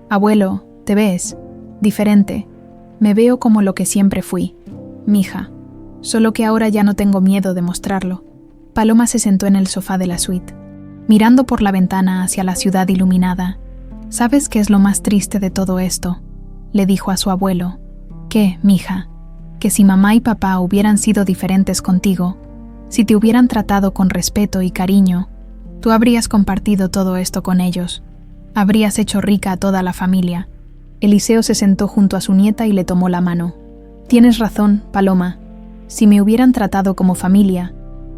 «Abuelo, ¿te ves? Diferente. Me veo como lo que siempre fui, mija, solo que ahora ya no tengo miedo de mostrarlo». Paloma se sentó en el sofá de la suite, mirando por la ventana hacia la ciudad iluminada. «¿Sabes qué es lo más triste de todo esto?», le dijo a su abuelo. «¿Qué, mija?» «Que si mamá y papá hubieran sido diferentes contigo, si te hubieran tratado con respeto y cariño, tú habrías compartido todo esto con ellos. Habrías hecho rica a toda la familia». Eliseo se sentó junto a su nieta y le tomó la mano. «Tienes razón, Paloma. Si me hubieran tratado como familia,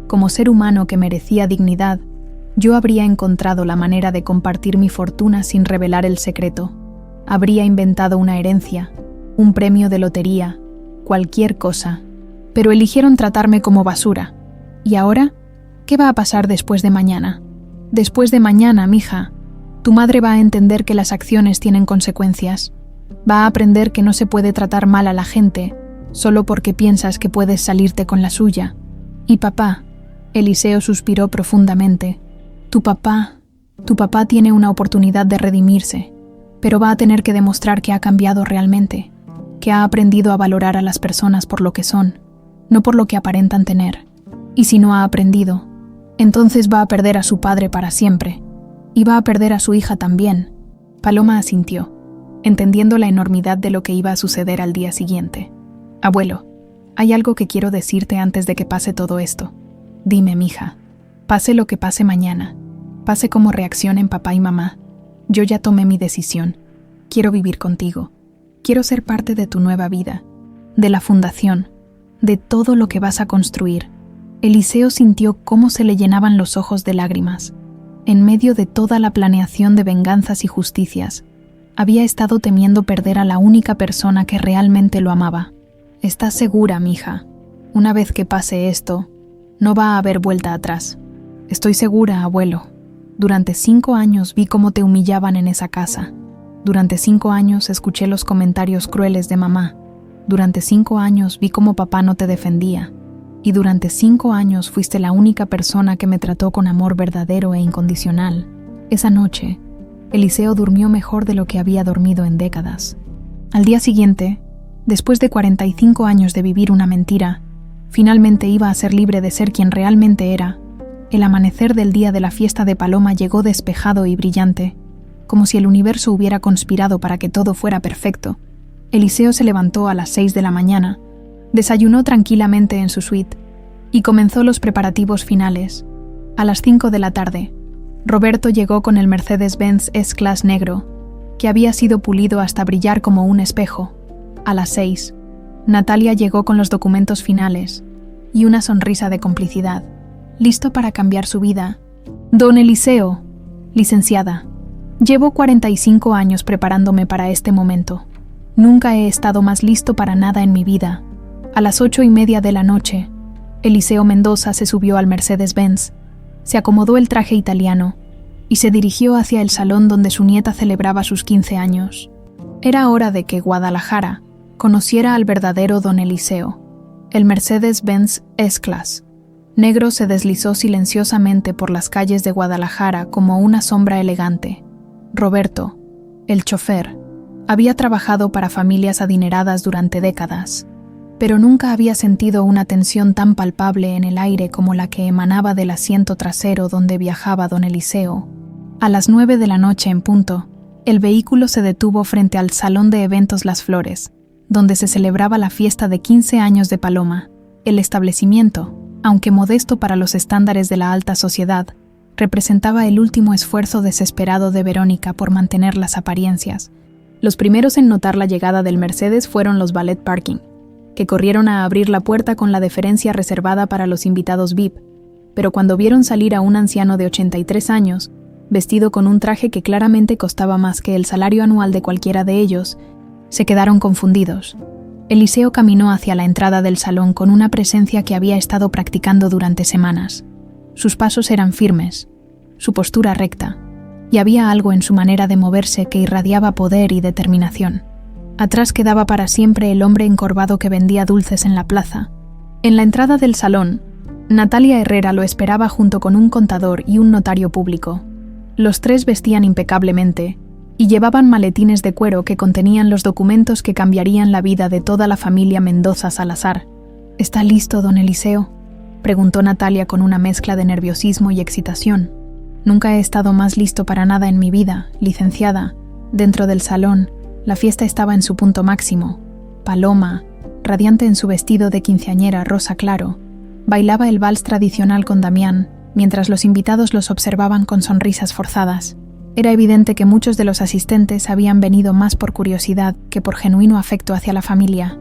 como ser humano que merecía dignidad, yo habría encontrado la manera de compartir mi fortuna sin revelar el secreto. Habría inventado una herencia, un premio de lotería, cualquier cosa, pero eligieron tratarme como basura. ¿Y ahora? ¿Qué va a pasar después de mañana? Después de mañana, mija, tu madre va a entender que las acciones tienen consecuencias. Va a aprender que no se puede tratar mal a la gente solo porque piensas que puedes salirte con la suya. Y papá, Eliseo suspiró profundamente, tu papá tiene una oportunidad de redimirse, pero va a tener que demostrar que ha cambiado realmente, que ha aprendido a valorar a las personas por lo que son, no por lo que aparentan tener. Y si no ha aprendido, entonces va a perder a su padre para siempre, y va a perder a su hija también. Paloma asintió, entendiendo la enormidad de lo que iba a suceder al día siguiente. Abuelo, hay algo que quiero decirte antes de que pase todo esto. Dime, mija, pase lo que pase mañana, pase como reaccionen papá y mamá, yo ya tomé mi decisión. Quiero vivir contigo. Quiero ser parte de tu nueva vida, de la fundación, de todo lo que vas a construir. Eliseo sintió cómo se le llenaban los ojos de lágrimas. En medio de toda la planeación de venganzas y justicias, había estado temiendo perder a la única persona que realmente lo amaba. ¿Estás segura, mija? Una vez que pase esto, no va a haber vuelta atrás. Estoy segura, abuelo. Durante 5 años vi cómo te humillaban en esa casa. Durante 5 años escuché los comentarios crueles de mamá. Durante 5 años vi cómo papá no te defendía. Y durante 5 años fuiste la única persona que me trató con amor verdadero e incondicional. Esa noche, Eliseo durmió mejor de lo que había dormido en décadas. Al día siguiente, después de 45 años de vivir una mentira, finalmente iba a ser libre de ser quien realmente era. El amanecer del día de la fiesta de Paloma llegó despejado y brillante, como si el universo hubiera conspirado para que todo fuera perfecto. Eliseo se levantó a las 6 de la mañana, desayunó tranquilamente en su suite y comenzó los preparativos finales. A las 5 de la tarde, Roberto llegó con el Mercedes-Benz S-Class negro, que había sido pulido hasta brillar como un espejo. A las 6, Natalia llegó con los documentos finales y una sonrisa de complicidad, listo para cambiar su vida. Don Eliseo, licenciada, llevo 45 años preparándome para este momento. Nunca he estado más listo para nada en mi vida. A las 8:30 de la noche, Eliseo Mendoza se subió al Mercedes-Benz, se acomodó el traje italiano y se dirigió hacia el salón donde su nieta celebraba sus 15 años. Era hora de que Guadalajara conociera al verdadero don Eliseo. El Mercedes-Benz S-Class negro se deslizó silenciosamente por las calles de Guadalajara como una sombra elegante. Roberto, el chofer, había trabajado para familias adineradas durante décadas, pero nunca había sentido una tensión tan palpable en el aire como la que emanaba del asiento trasero donde viajaba don Eliseo. A las 9 de la noche en punto, el vehículo se detuvo frente al Salón de Eventos Las Flores, donde se celebraba la fiesta de 15 años de Paloma. El establecimiento, aunque modesto para los estándares de la alta sociedad, representaba el último esfuerzo desesperado de Verónica por mantener las apariencias. Los primeros en notar la llegada del Mercedes fueron los Ballet Parking, que corrieron a abrir la puerta con la deferencia reservada para los invitados VIP, pero cuando vieron salir a un anciano de 83 años, vestido con un traje que claramente costaba más que el salario anual de cualquiera de ellos, se quedaron confundidos. Eliseo caminó hacia la entrada del salón con una presencia que había estado practicando durante semanas. Sus pasos eran firmes, su postura recta, y había algo en su manera de moverse que irradiaba poder y determinación. Atrás quedaba para siempre el hombre encorvado que vendía dulces en la plaza. En la entrada del salón, Natalia Herrera lo esperaba junto con un contador y un notario público. Los tres vestían impecablemente y llevaban maletines de cuero que contenían los documentos que cambiarían la vida de toda la familia Mendoza Salazar. ¿Está listo, don Eliseo?, preguntó Natalia con una mezcla de nerviosismo y excitación. Nunca he estado más listo para nada en mi vida, licenciada. Dentro del salón, la fiesta estaba en su punto máximo. Paloma, radiante en su vestido de quinceañera rosa claro, bailaba el vals tradicional con Damián, mientras los invitados los observaban con sonrisas forzadas. Era evidente que muchos de los asistentes habían venido más por curiosidad que por genuino afecto hacia la familia.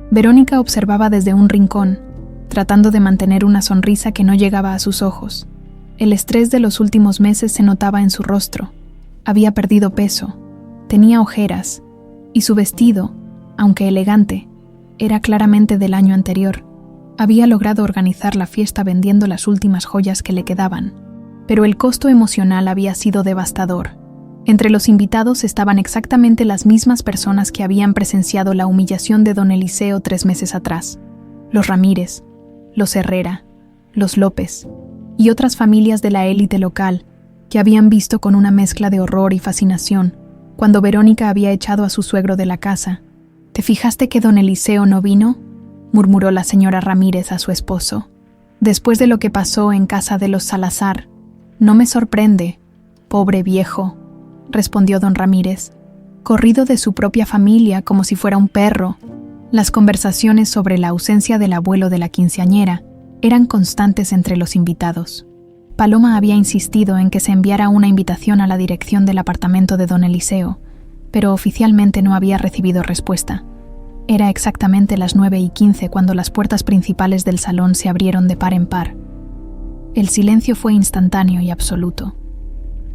Verónica observaba desde un rincón, tratando de mantener una sonrisa que no llegaba a sus ojos. El estrés de los últimos meses se notaba en su rostro. Había perdido peso, tenía ojeras, y su vestido, aunque elegante, Era claramente del año anterior. Había logrado organizar la fiesta vendiendo las últimas joyas que le quedaban, pero el costo emocional había sido devastador. Entre los invitados estaban exactamente las mismas personas que habían presenciado la humillación de don Eliseo 3 meses atrás: los Ramírez, los Herrera, los López y otras familias de la élite local que habían visto con una mezcla de horror y fascinación cuando Verónica había echado a su suegro de la casa. ¿Te fijaste que don Eliseo no vino?, murmuró la señora Ramírez a su esposo. Después de lo que pasó en casa de los Salazar, no me sorprende, pobre viejo, respondió don Ramírez, corrido de su propia familia como si fuera un perro. Las conversaciones sobre la ausencia del abuelo de la quinceañera eran constantes entre los invitados. Paloma había insistido en que se enviara una invitación a la dirección del apartamento de don Eliseo, pero oficialmente no había recibido respuesta. Era exactamente las 9:15 cuando las puertas principales del salón se abrieron de par en par. El silencio fue instantáneo y absoluto.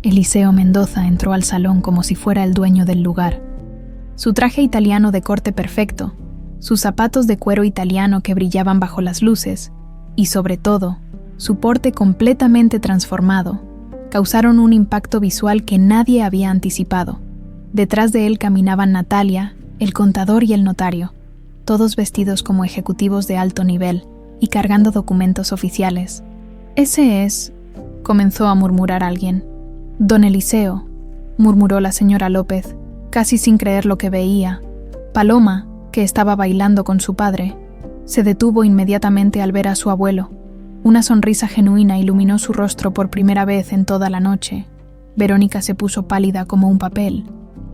Eliseo Mendoza entró al salón como si fuera el dueño del lugar. Su traje italiano de corte perfecto, sus zapatos de cuero italiano que brillaban bajo las luces, y sobre todo, su porte completamente transformado, causaron un impacto visual que nadie había anticipado. Detrás de él caminaban Natalia, el contador y el notario, todos vestidos como ejecutivos de alto nivel y cargando documentos oficiales. «Ese es», comenzó a murmurar alguien. «Don Eliseo», murmuró la señora López, casi sin creer lo que veía. Paloma, que estaba bailando con su padre, se detuvo inmediatamente al ver a su abuelo. Una sonrisa genuina iluminó su rostro por primera vez en toda la noche. Verónica se puso pálida como un papel.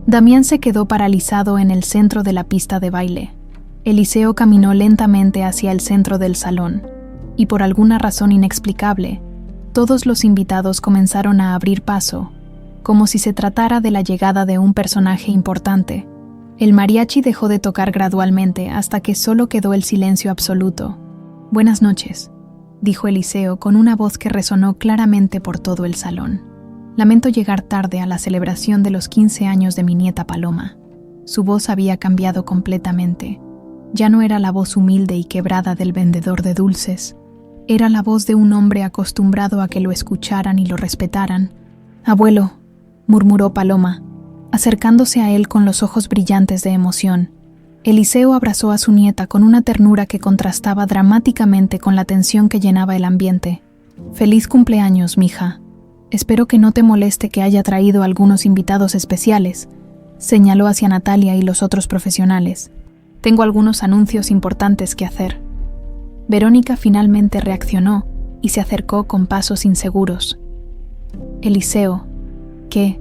Damián se quedó paralizado en el centro de la pista de baile. Eliseo caminó lentamente hacia el centro del salón, y por alguna razón inexplicable, todos los invitados comenzaron a abrir paso, como si se tratara de la llegada de un personaje importante. El mariachi dejó de tocar gradualmente hasta que solo quedó el silencio absoluto. «Buenas noches», dijo Eliseo con una voz que resonó claramente por todo el salón. «Lamento llegar tarde a la celebración de los 15 años de mi nieta Paloma». Su voz había cambiado completamente. Ya no era la voz humilde y quebrada del vendedor de dulces. Era la voz de un hombre acostumbrado a que lo escucharan y lo respetaran. «Abuelo», murmuró Paloma, acercándose a él con los ojos brillantes de emoción. Eliseo abrazó a su nieta con una ternura que contrastaba dramáticamente con la tensión que llenaba el ambiente. «Feliz cumpleaños, mija. Espero que no te moleste que haya traído algunos invitados especiales», señaló hacia Natalia y los otros profesionales. «Tengo algunos anuncios importantes que hacer». Verónica finalmente reaccionó y se acercó con pasos inseguros. «Eliseo, ¿qué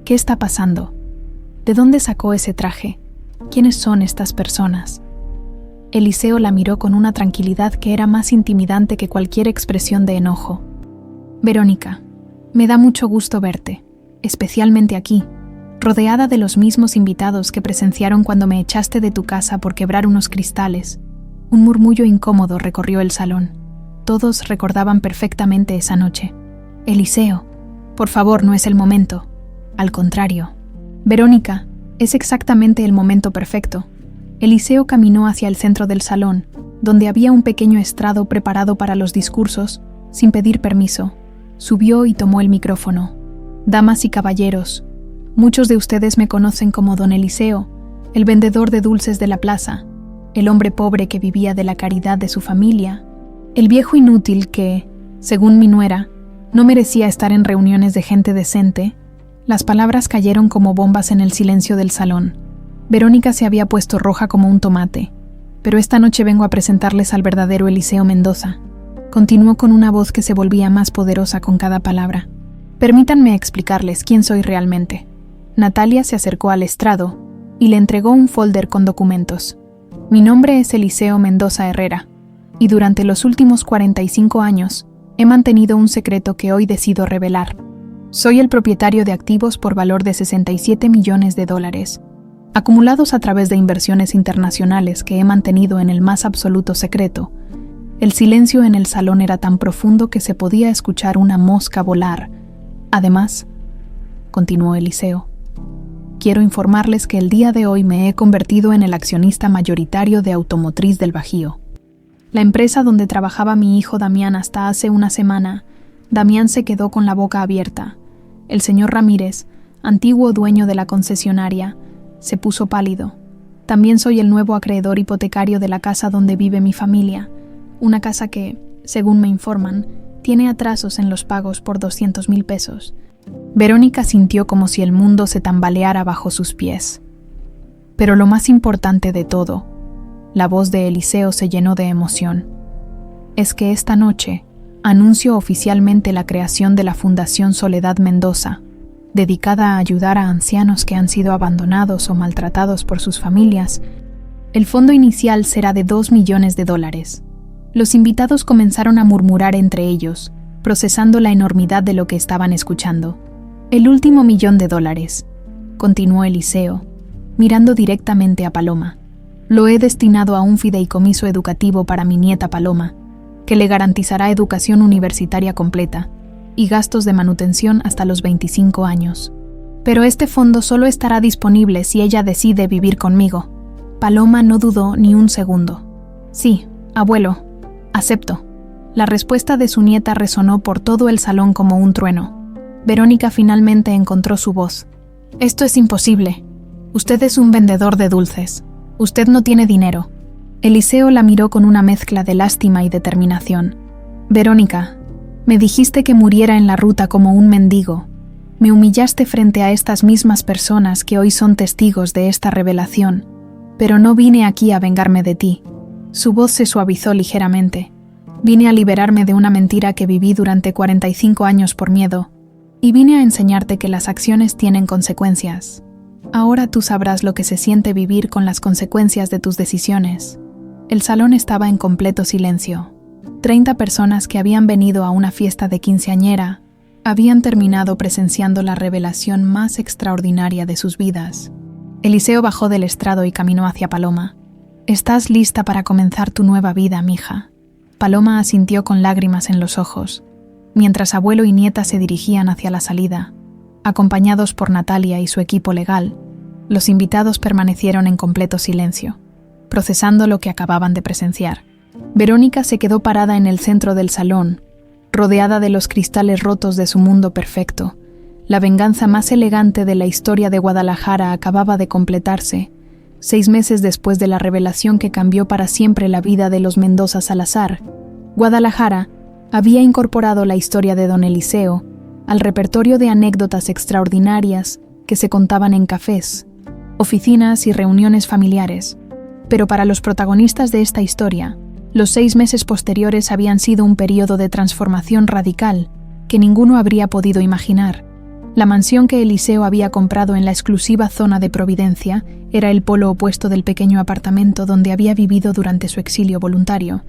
está pasando? ¿De dónde sacó ese traje? ¿Quiénes son estas personas?». Eliseo la miró con una tranquilidad que era más intimidante que cualquier expresión de enojo. «Verónica, me da mucho gusto verte, especialmente aquí, rodeada de los mismos invitados que presenciaron cuando me echaste de tu casa por quebrar unos cristales». Un murmullo incómodo recorrió el salón. Todos recordaban perfectamente esa noche. «Eliseo, por favor, no es el momento. Al contrario». «Verónica, es exactamente el momento perfecto». Eliseo caminó hacia el centro del salón, donde había un pequeño estrado preparado para los discursos, sin pedir permiso. Subió y tomó el micrófono. «Damas y caballeros, muchos de ustedes me conocen como don Eliseo, el vendedor de dulces de la plaza, el hombre pobre que vivía de la caridad de su familia, el viejo inútil que, según mi nuera, no merecía estar en reuniones de gente decente». Las palabras cayeron como bombas en el silencio del salón. Verónica se había puesto roja como un tomate. «Pero esta noche vengo a presentarles al verdadero Eliseo Mendoza», continuó con una voz que se volvía más poderosa con cada palabra. «Permítanme explicarles quién soy realmente». Natalia se acercó al estrado y le entregó un folder con documentos. «Mi nombre es Eliseo Mendoza Herrera, y durante los últimos 45 años he mantenido un secreto que hoy decido revelar. Soy el propietario de activos por valor de $67 millones, acumulados a través de inversiones internacionales que he mantenido en el más absoluto secreto». El silencio en el salón era tan profundo que se podía escuchar una mosca volar. «Además», continuó Eliseo, quiero informarles que el día de hoy me he convertido en el accionista mayoritario de Automotriz del Bajío. La empresa donde trabajaba mi hijo Damián hasta hace una semana, Damián se quedó con la boca abierta. El señor Ramírez, antiguo dueño de la concesionaria, se puso pálido. También soy el nuevo acreedor hipotecario de la casa donde vive mi familia, una casa que, según me informan, tiene atrasos en los pagos por 200,000 pesos. Verónica sintió como si el mundo se tambaleara bajo sus pies. Pero lo más importante de todo, la voz de Eliseo se llenó de emoción. Es que esta noche anuncio oficialmente la creación de la Fundación Soledad Mendoza, dedicada a ayudar a ancianos que han sido abandonados o maltratados por sus familias. El fondo inicial será de $2 millones. Los invitados comenzaron a murmurar entre ellos, procesando la enormidad de lo que estaban escuchando. El último $1,000,000, continuó Eliseo, mirando directamente a Paloma. Lo he destinado a un fideicomiso educativo para mi nieta Paloma, que le garantizará educación universitaria completa y gastos de manutención hasta los 25 años. Pero este fondo solo estará disponible si ella decide vivir conmigo. Paloma no dudó ni un segundo. Sí, abuelo, acepto. La respuesta de su nieta resonó por todo el salón como un trueno. Verónica finalmente encontró su voz. Esto es imposible. Usted es un vendedor de dulces. Usted no tiene dinero. Eliseo la miró con una mezcla de lástima y determinación. Verónica, me dijiste que muriera en la ruta como un mendigo. Me humillaste frente a estas mismas personas que hoy son testigos de esta revelación. Pero no vine aquí a vengarme de ti. Su voz se suavizó ligeramente. Vine a liberarme de una mentira que viví durante 45 años por miedo. Y vine a enseñarte que las acciones tienen consecuencias. Ahora tú sabrás lo que se siente vivir con las consecuencias de tus decisiones. El salón estaba en completo silencio. 30 personas que habían venido a una fiesta de quinceañera habían terminado presenciando la revelación más extraordinaria de sus vidas. Eliseo bajó del estrado y caminó hacia Paloma. «Estás lista para comenzar tu nueva vida, mija». Paloma asintió con lágrimas en los ojos, mientras abuelo y nieta se dirigían hacia la salida. Acompañados por Natalia y su equipo legal, los invitados permanecieron en completo silencio, procesando lo que acababan de presenciar. Verónica se quedó parada en el centro del salón, rodeada de los cristales rotos de su mundo perfecto. La venganza más elegante de la historia de Guadalajara acababa de completarse, 6 meses después de la revelación que cambió para siempre la vida de los Mendoza Salazar. Guadalajara había incorporado la historia de don Eliseo al repertorio de anécdotas extraordinarias que se contaban en cafés, oficinas y reuniones familiares. Pero para los protagonistas de esta historia, los 6 meses posteriores habían sido un periodo de transformación radical que ninguno habría podido imaginar. La mansión que Eliseo había comprado en la exclusiva zona de Providencia era el polo opuesto del pequeño apartamento donde había vivido durante su exilio voluntario.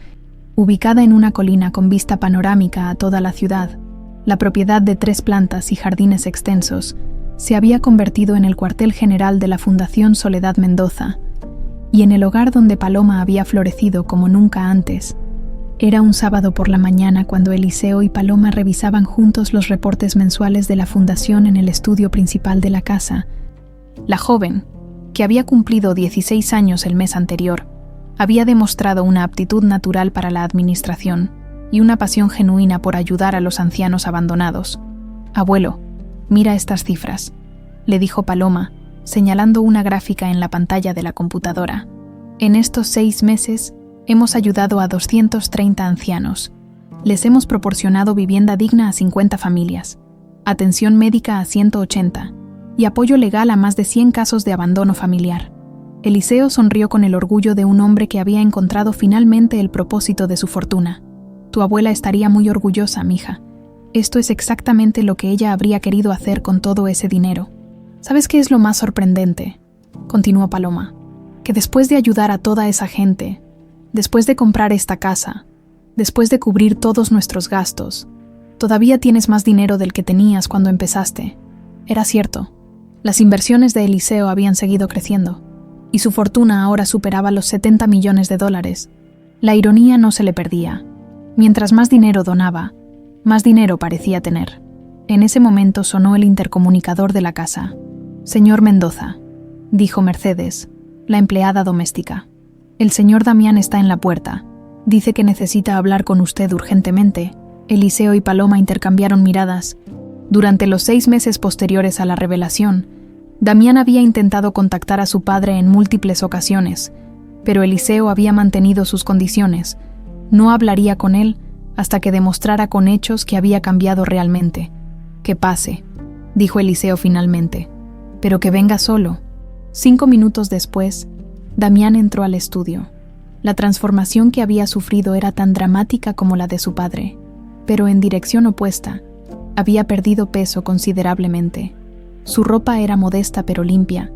Ubicada en una colina con vista panorámica a toda la ciudad, la propiedad de 3 plantas y jardines extensos se había convertido en el cuartel general de la Fundación Soledad Mendoza, y en el hogar donde Paloma había florecido como nunca antes. Era un sábado por la mañana cuando Eliseo y Paloma revisaban juntos los reportes mensuales de la fundación en el estudio principal de la casa. La joven, que había cumplido 16 años el mes anterior, había demostrado una aptitud natural para la administración y una pasión genuina por ayudar a los ancianos abandonados. «Abuelo, mira estas cifras», le dijo Paloma, señalando una gráfica en la pantalla de la computadora. «En estos 6 meses hemos ayudado a 230 ancianos. Les hemos proporcionado vivienda digna a 50 familias, atención médica a 180 y apoyo legal a más de 100 casos de abandono familiar». Eliseo sonrió con el orgullo de un hombre que había encontrado finalmente el propósito de su fortuna. «Tu abuela estaría muy orgullosa, mija. Esto es exactamente lo que ella habría querido hacer con todo ese dinero». «¿Sabes qué es lo más sorprendente?», continuó Paloma. «Que después de ayudar a toda esa gente, después de comprar esta casa, después de cubrir todos nuestros gastos, todavía tienes más dinero del que tenías cuando empezaste». Era cierto. Las inversiones de Eliseo habían seguido creciendo, y su fortuna ahora superaba los $70 millones. La ironía no se le perdía. Mientras más dinero donaba, más dinero parecía tener. En ese momento sonó el intercomunicador de la casa. Señor Mendoza, dijo Mercedes, la empleada doméstica. El señor Damián está en la puerta. Dice que necesita hablar con usted urgentemente. Eliseo y Paloma intercambiaron miradas. Durante los 6 meses posteriores a la revelación, Damián había intentado contactar a su padre en múltiples ocasiones, pero Eliseo había mantenido sus condiciones. No hablaría con él hasta que demostrara con hechos que había cambiado realmente. Que pase, dijo Eliseo finalmente, pero que venga solo. 5 minutos después, Damián entró al estudio. La transformación que había sufrido era tan dramática como la de su padre, pero en dirección opuesta. Había perdido peso considerablemente. Su ropa era modesta pero limpia,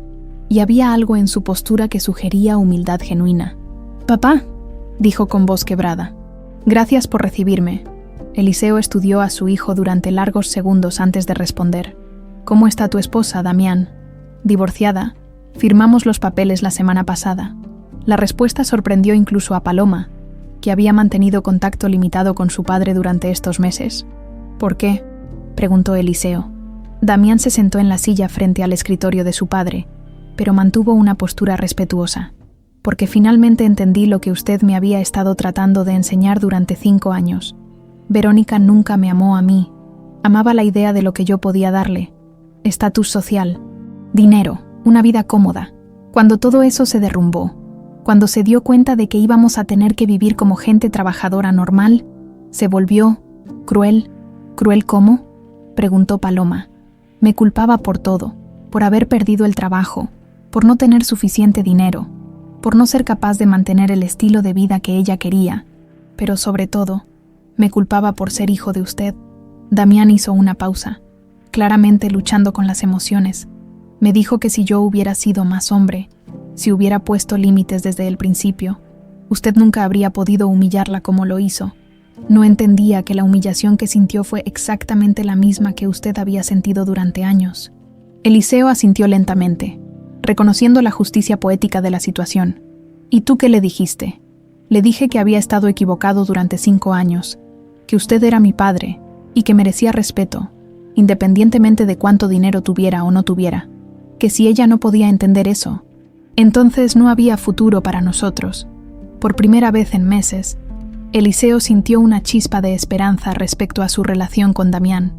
y había algo en su postura que sugería humildad genuina. «Papá», dijo con voz quebrada, «gracias por recibirme». Eliseo estudió a su hijo durante largos segundos antes de responder. «¿Cómo está tu esposa, Damián?» «Divorciada. Firmamos los papeles la semana pasada». La respuesta sorprendió incluso a Paloma, que había mantenido contacto limitado con su padre durante estos meses. «¿Por qué?», preguntó Eliseo. Damián se sentó en la silla frente al escritorio de su padre, pero mantuvo una postura respetuosa. «Porque finalmente entendí lo que usted me había estado tratando de enseñar durante 5 años. Verónica nunca me amó a mí. Amaba la idea de lo que yo podía darle. Estatus social, dinero, una vida cómoda. Cuando todo eso se derrumbó, cuando se dio cuenta de que íbamos a tener que vivir como gente trabajadora normal, se volvió cruel». «¿Cruel cómo?», preguntó Paloma. «Me culpaba por todo, por haber perdido el trabajo, por no tener suficiente dinero, por no ser capaz de mantener el estilo de vida que ella quería, pero sobre todo, me culpaba por ser hijo de usted». Damián hizo una pausa, claramente luchando con las emociones. «Me dijo que si yo hubiera sido más hombre, si hubiera puesto límites desde el principio, usted nunca habría podido humillarla como lo hizo. No entendía que la humillación que sintió fue exactamente la misma que usted había sentido durante años». Eliseo asintió lentamente, reconociendo la justicia poética de la situación. «¿Y tú qué le dijiste?». «Le dije que había estado equivocado durante 5 años, que usted era mi padre y que merecía respeto, independientemente de cuánto dinero tuviera o no tuviera, que si ella no podía entender eso, entonces no había futuro para nosotros». Por primera vez en meses, Eliseo sintió una chispa de esperanza respecto a su relación con Damián.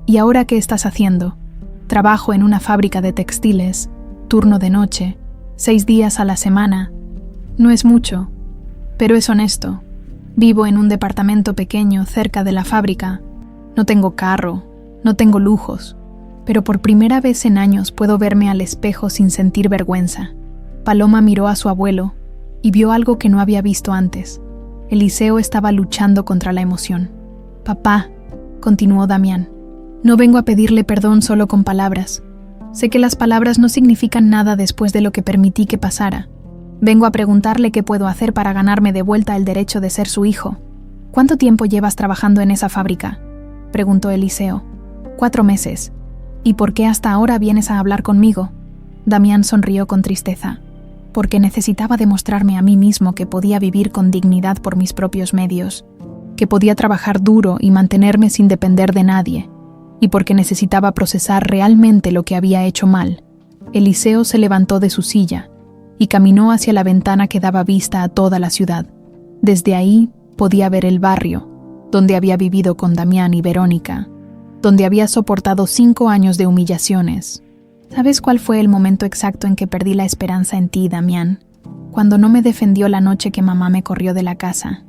«¿Y ahora qué estás haciendo?». «Trabajo en una fábrica de textiles, turno de noche, 6 días a la semana. No es mucho, pero es honesto. Vivo en un departamento pequeño cerca de la fábrica. No tengo carro, no tengo lujos, pero por primera vez en años puedo verme al espejo sin sentir vergüenza». Paloma miró a su abuelo y vio algo que no había visto antes. Eliseo estaba luchando contra la emoción. «Papá», continuó Damián, «no vengo a pedirle perdón solo con palabras. Sé que las palabras no significan nada después de lo que permití que pasara. Vengo a preguntarle qué puedo hacer para ganarme de vuelta el derecho de ser su hijo». «¿Cuánto tiempo llevas trabajando en esa fábrica?», preguntó Eliseo. 4 meses. «¿Y por qué hasta ahora vienes a hablar conmigo?». Damián sonrió con tristeza. «Porque necesitaba demostrarme a mí mismo que podía vivir con dignidad por mis propios medios, que podía trabajar duro y mantenerme sin depender de nadie, y porque necesitaba procesar realmente lo que había hecho mal». Eliseo se levantó de su silla y caminó hacia la ventana que daba vista a toda la ciudad. Desde ahí podía ver el barrio, donde había vivido con Damián y Verónica, donde había soportado 5 años de humillaciones. «¿Sabes cuál fue el momento exacto en que perdí la esperanza en ti, Damián? Cuando no me defendió la noche que mamá me corrió de la casa.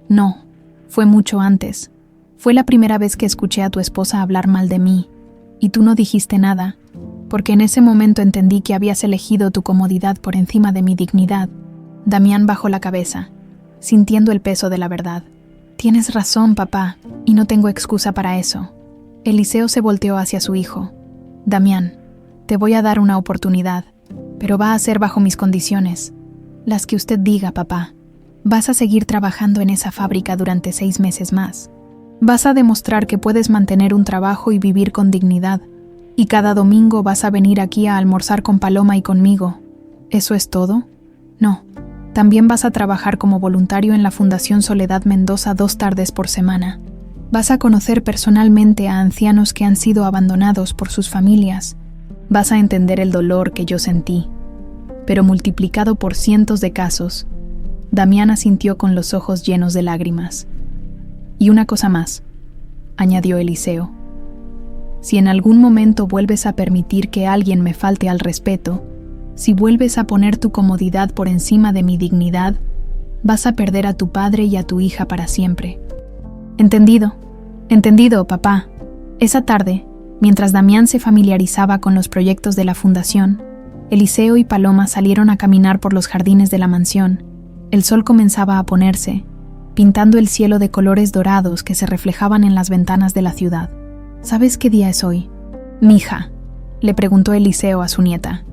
No, fue mucho antes. Fue la primera vez que escuché a tu esposa hablar mal de mí, y tú no dijiste nada, porque en ese momento entendí que habías elegido tu comodidad por encima de mi dignidad». Damián bajó la cabeza, sintiendo el peso de la verdad. «Tienes razón, papá, y no tengo excusa para eso». Eliseo se volteó hacia su hijo. «Damián, te voy a dar una oportunidad, pero va a ser bajo mis condiciones. Las que usted diga, papá. Vas a seguir trabajando en esa fábrica durante 6 meses más. Vas a demostrar que puedes mantener un trabajo y vivir con dignidad. Y cada domingo vas a venir aquí a almorzar con Paloma y conmigo. ¿Eso es todo? No. También vas a trabajar como voluntario en la Fundación Soledad Mendoza 2 tardes por semana. Vas a conocer personalmente a ancianos que han sido abandonados por sus familias. vas a entender el dolor que yo sentí, pero multiplicado por cientos de casos. Damián asintió con los ojos llenos de lágrimas. Y una cosa más, añadió Eliseo. Si en algún momento vuelves a permitir que alguien me falte al respeto, si vuelves a poner tu comodidad por encima de mi dignidad, vas a perder a tu padre y a tu hija para siempre. Entendido, papá. Esa tarde, mientras Damián se familiarizaba con los proyectos de la fundación, Eliseo y Paloma salieron a caminar por los jardines de la mansión. El sol comenzaba a ponerse, pintando el cielo de colores dorados que se reflejaban en las ventanas de la ciudad. ¿Sabes qué día es hoy? Mija, le preguntó Eliseo a su nieta.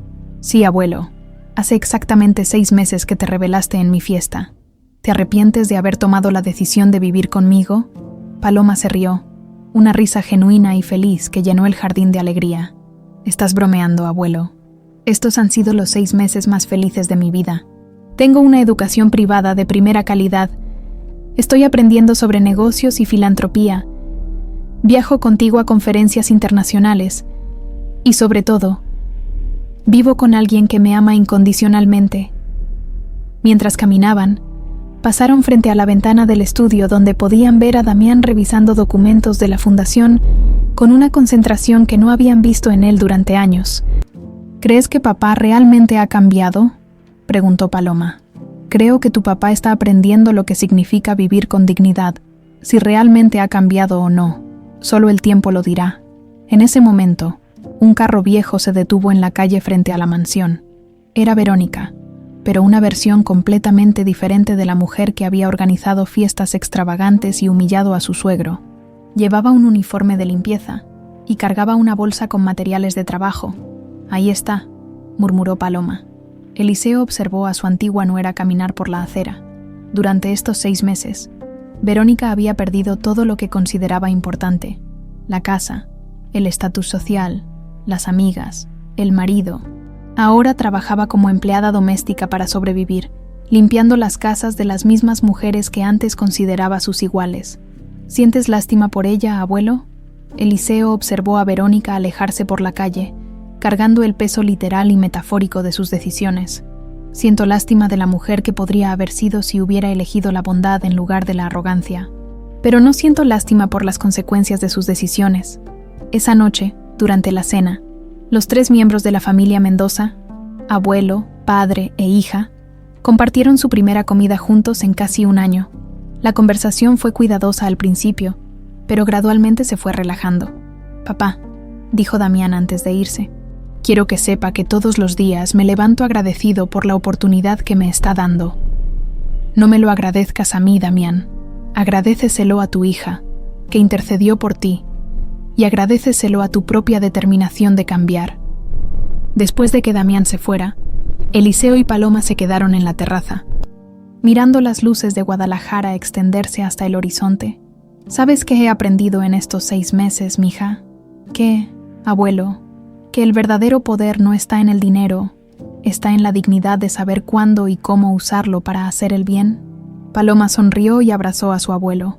Sí, abuelo. Hace exactamente 6 meses que te rebelaste en mi fiesta. ¿Te arrepientes de haber tomado la decisión de vivir conmigo? Paloma se rió, una risa genuina y feliz que llenó el jardín de alegría. Estás bromeando, abuelo. Estos han sido los 6 meses más felices de mi vida. Tengo una educación privada de primera calidad. Estoy aprendiendo sobre negocios y filantropía. Viajo contigo a conferencias internacionales. Y sobre todo, vivo con alguien que me ama incondicionalmente. Mientras caminaban, pasaron frente a la ventana del estudio donde podían ver a Damián revisando documentos de la fundación con una concentración que no habían visto en él durante años. ¿Crees que papá realmente ha cambiado?, preguntó Paloma. Creo que tu papá está aprendiendo lo que significa vivir con dignidad. Si realmente ha cambiado o no, solo el tiempo lo dirá. En ese momento, un carro viejo se detuvo en la calle frente a la mansión. Era Verónica, pero una versión completamente diferente de la mujer que había organizado fiestas extravagantes y humillado a su suegro. Llevaba un uniforme de limpieza y cargaba una bolsa con materiales de trabajo. Ahí está, murmuró Paloma. Eliseo observó a su antigua nuera caminar por la acera. Durante estos 6 meses, Verónica había perdido todo lo que consideraba importante: la casa, el estatus social, las amigas, el marido. Ahora trabajaba como empleada doméstica para sobrevivir, limpiando las casas de las mismas mujeres que antes consideraba sus iguales. ¿Sientes lástima por ella, abuelo? Eliseo observó a Verónica alejarse por la calle, cargando el peso literal y metafórico de sus decisiones. Siento lástima de la mujer que podría haber sido si hubiera elegido la bondad en lugar de la arrogancia. Pero no siento lástima por las consecuencias de sus decisiones. Esa noche, durante la cena, los 3 miembros de la familia Mendoza, abuelo, padre e hija, compartieron su primera comida juntos en casi un año. La conversación fue cuidadosa al principio, pero gradualmente se fue relajando. Papá, dijo Damián antes de irse, quiero que sepa que todos los días me levanto agradecido por la oportunidad que me está dando. No me lo agradezcas a mí, Damián. Agradéceselo a tu hija, que intercedió por ti, y agradéceselo a tu propia determinación de cambiar. Después de que Damián se fuera, Eliseo y Paloma se quedaron en la terraza, mirando las luces de Guadalajara extenderse hasta el horizonte. ¿Sabes qué he aprendido en estos 6 meses, mija? Que, abuelo, que el verdadero poder no está en el dinero, está en la dignidad de saber cuándo y cómo usarlo para hacer el bien. Paloma sonrió y abrazó a su abuelo.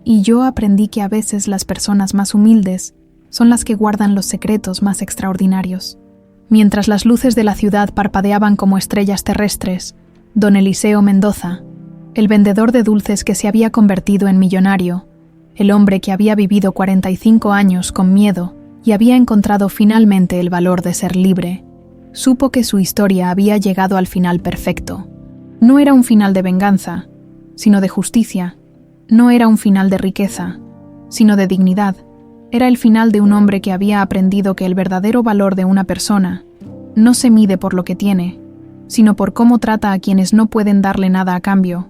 Y yo aprendí que a veces las personas más humildes son las que guardan los secretos más extraordinarios. Mientras las luces de la ciudad parpadeaban como estrellas terrestres, don Eliseo Mendoza, el vendedor de dulces que se había convertido en millonario, el hombre que había vivido 45 años con miedo y había encontrado finalmente el valor de ser libre, supo que su historia había llegado al final perfecto. No era un final de venganza, sino de justicia. No era un final de riqueza, sino de dignidad. Era el final de un hombre que había aprendido que el verdadero valor de una persona no se mide por lo que tiene, sino por cómo trata a quienes no pueden darle nada a cambio.